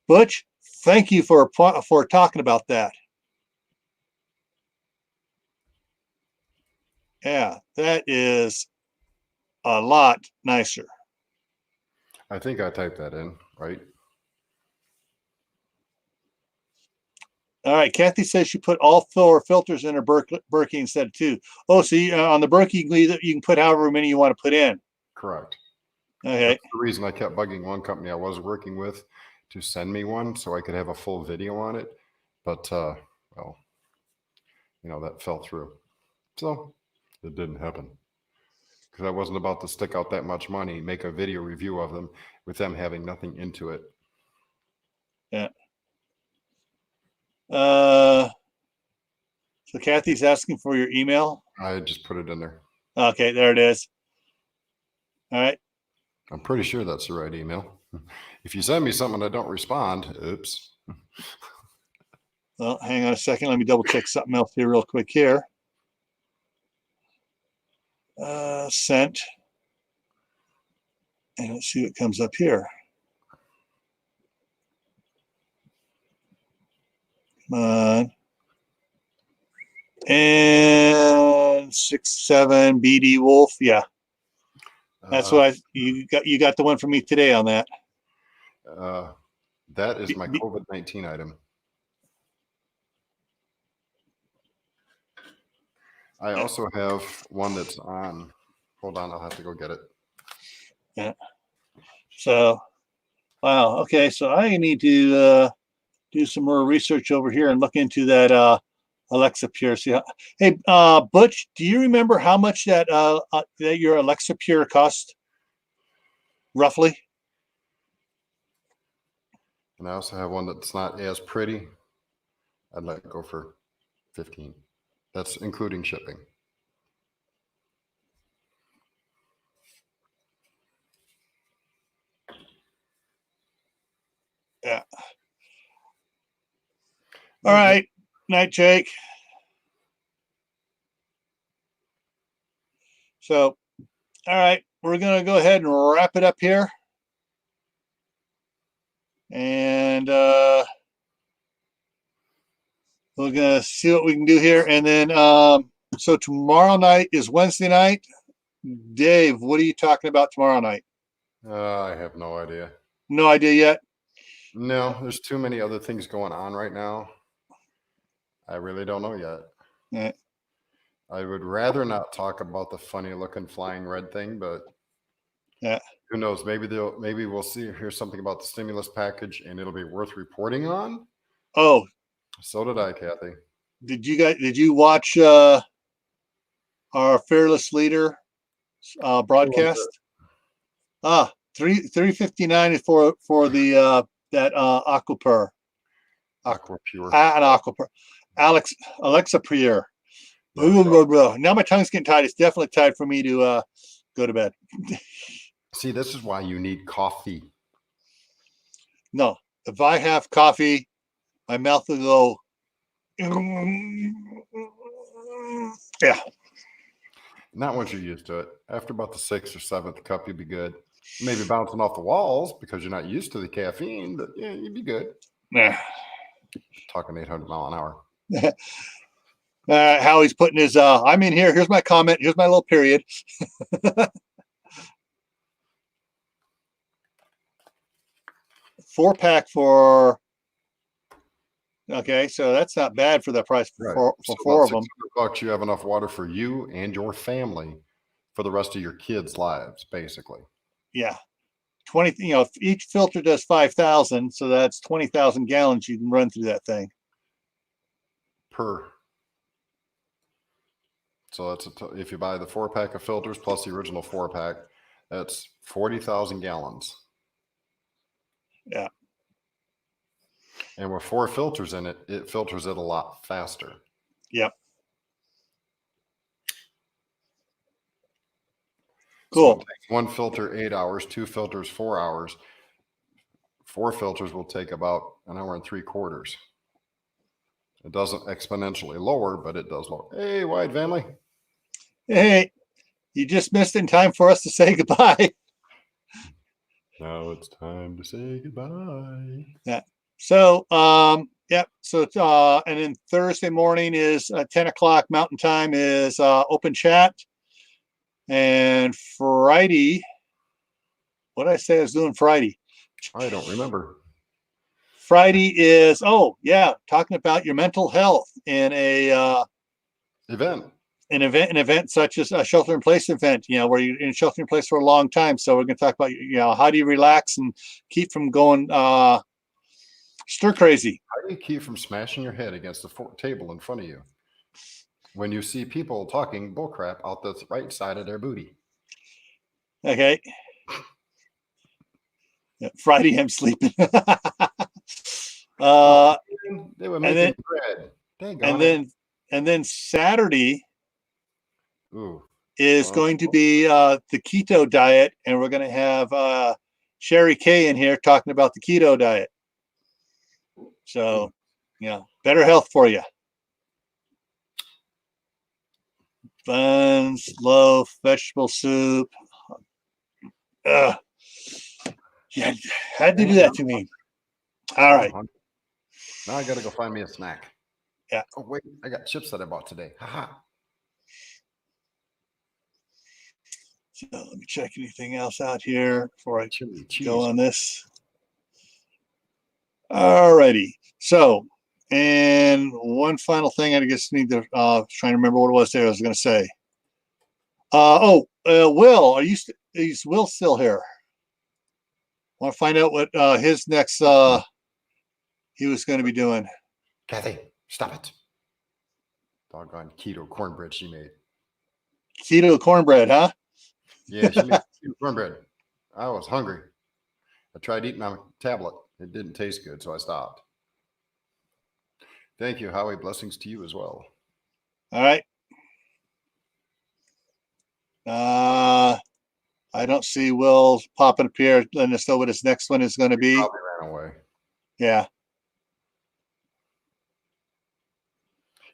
Butch, thank you for talking about that. Yeah, that is a lot nicer. I think I typed that in, right? All right, Kathy says she put all 4 filters in her Berkey instead of 2. Oh, so on the Berkey, you can put however many you want to put in. Correct. Okay. That's the reason I kept bugging one company I was working with to send me one so I could have a full video on it. But, well, that fell through. So it didn't happen. Because I wasn't about to stick out that much money, make a video review of them with them having nothing into it. Yeah. So Kathy's asking for your email. I just put it in there. Okay, there it is. All right. I'm pretty sure that's the right email. If you send me something I don't respond, oops. Well, hang on a second. Let me double check something else here real quick here. Sent. And let's see what comes up here. Come on. And 67 BD Wolf. Yeah. That's what you got the one from me today on that. That is my COVID-19 item. I also have one that's on. Hold on, I'll have to go get it. Yeah. So, wow. Okay, so I need to do some more research over here and look into that Alexa Pure. See, hey, Butch, do you remember how much that your Alexa Pure cost, roughly? And I also have one that's not as pretty. I'd let it go for 15. That's including shipping. Yeah. All right. Night, Jake. So, all right, we're going to go ahead and wrap it up here. And we're going to see what we can do here. And then, so tomorrow night is Wednesday night. Dave, what are you talking about tomorrow night? I have no idea. No idea yet? No, there's too many other things going on right now. I really don't know yet. Yeah. I would rather not talk about the funny looking flying red thing, but yeah, who knows? Maybe we'll hear something about the stimulus package and it'll be worth reporting on. Oh, so did I, Kathy. Did you watch our Fearless Leader broadcast? 359 for the that Aquapur. Aquapure. An Aquapur. Alexa Pure. Now my tongue's getting tied. It's definitely time for me to go to bed. See, this is why you need coffee. No, if I have coffee, my mouth will go. Yeah. Not once you're used to it. After about the 6th or 7th cup, you'll be good. Maybe bouncing off the walls because you're not used to the caffeine, but yeah, you'd be good. Yeah. Talking 800 mile an hour. Howie's putting his I'm in here. Here's my comment. Here's my little period. 4-pack for okay, so that's not bad for the price for so 4 of them. $600, you have enough water for you and your family for the rest of your kids' lives, basically. Yeah. 20, each filter does 5,000, so that's 20,000 gallons you can run through that thing. So that's if you buy the 4-pack of filters plus the original 4-pack, that's 40,000 gallons. Yeah. And with 4 filters in it, it filters it a lot faster. Yep. Cool. So it takes one filter 8 hours, 2 filters 4 hours. 4 filters will take about an hour and 3/4. It doesn't exponentially lower, but it does lower. Hey, Wide family. Hey, you just missed in time for us to say goodbye. Now it's time to say goodbye. Yeah. So, yep. So, and then Thursday morning is 10 o'clock Mountain Time is open chat. And Friday, what did I say I was doing Friday? I don't remember. Friday is, oh, yeah, talking about your mental health in a Event. an event such as a shelter in place event, where you're in shelter in place for a long time. So we're going to talk about, how do you relax and keep from going stir crazy? How do you keep from smashing your head against the table in front of you when you see people talking bullcrap out the right side of their booty? Okay. Yeah, Friday I'm sleeping. They were making then, bread. and then Saturday Ooh. is going to be the keto diet, and we're going to have Sherry Kay in here talking about the keto diet. So, better health for you. Buns, loaf, vegetable soup. Yeah, had to do that to me. All right. Now I got to go find me a snack. Yeah. Oh, wait. I got chips that I bought today. Haha. So let me check anything else out here before I Chili cheese. go on this. All righty. So, and one final thing I just need to trying to remember what it was there I was going to say. Will, is Will still here? Want to find out what his next he was going to be doing. Kathy, stop it. Doggone keto cornbread she made. Keto cornbread, huh? Yeah, she made keto cornbread. I was hungry. I tried eating on a tablet. It didn't taste good, so I stopped. Thank you, Howie. Blessings to you as well. All right. I don't see Will popping up here. Letting us know what his next one is going to be. Probably ran away. Yeah.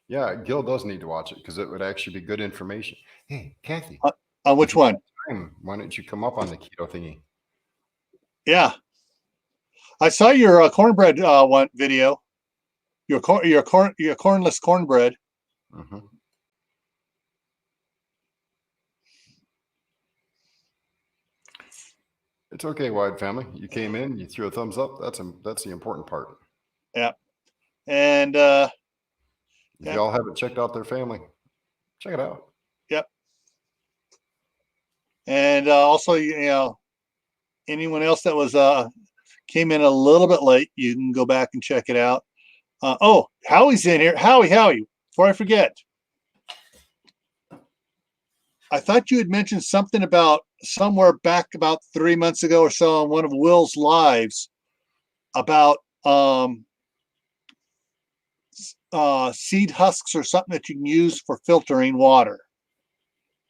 Yeah, Gil does need to watch it because it would actually be good information. Hey, Kathy. On which one? Why don't you come up on the keto thingy? Yeah. I saw your cornbread one video. Your cornless cornbread. Mm-hmm. It's okay, Wide family. You came in, you threw a thumbs up. That's the important part. Yeah. And if y'all haven't checked out their family, check it out. Yep. And also, anyone else that was came in a little bit late, you can go back and check it out. Howie's in here. Howie, before I forget, I thought you had mentioned something about somewhere back about 3 months ago or so on one of Will's lives about seed husks or something that you can use for filtering water.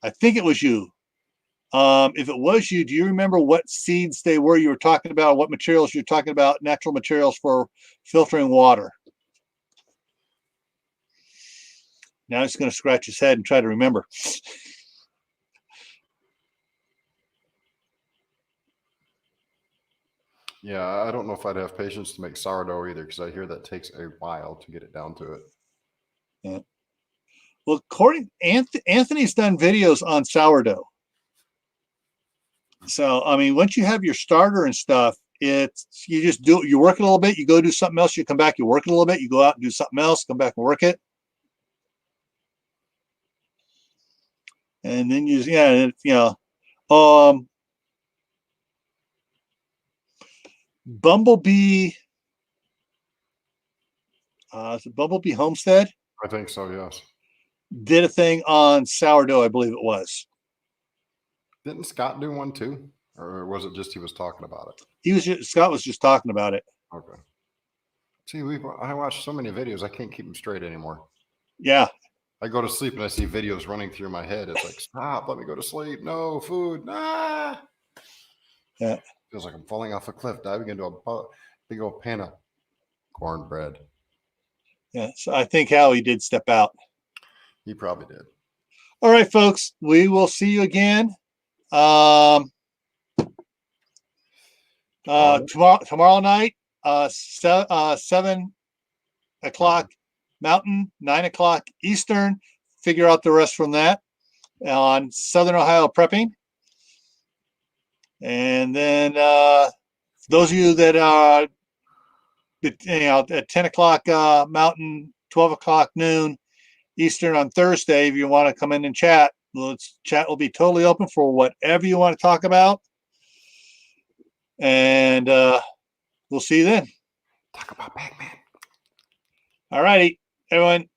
I think it was you. If it was you, do you remember what seeds they were you were talking about, what materials you're talking about, natural materials for filtering water? Now he's going to scratch his head and try to remember. Yeah, I don't know if I'd have patience to make sourdough either because I hear that takes a while to get it down to it. Yeah. Well, Anthony's done videos on sourdough. So, I mean, once you have your starter and stuff, you just do it. You work it a little bit, you go do something else, you come back, you work it a little bit, you go out and do something else, come back and work it. And then Bumblebee, is it Bumblebee Homestead? I think so, yes. Did a thing on sourdough, I believe it was. Didn't Scott do one too? Or was it just he was talking about it? Scott was just talking about it. Okay. See, I watched so many videos, I can't keep them straight anymore. Yeah. I go to sleep and I see videos running through my head. It's like, stop, let me go to sleep. No food. Nah. Yeah. Feels like I'm falling off a cliff, diving into a big old pan of cornbread. Yeah. So I think Howie did step out. He probably did. All right, folks. We will see you again. Tomorrow night, 7 o'clock Mountain, 9 o'clock Eastern. Figure out the rest from that on Southern Ohio Prepping. And then those of you that are, at 10 o'clock Mountain, 12 o'clock noon Eastern on Thursday, if you want to come in and chat, chat will be totally open for whatever you want to talk about. And we'll see you then. Talk about Pac-Man. All righty, everyone.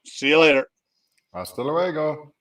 See you later. Hasta luego.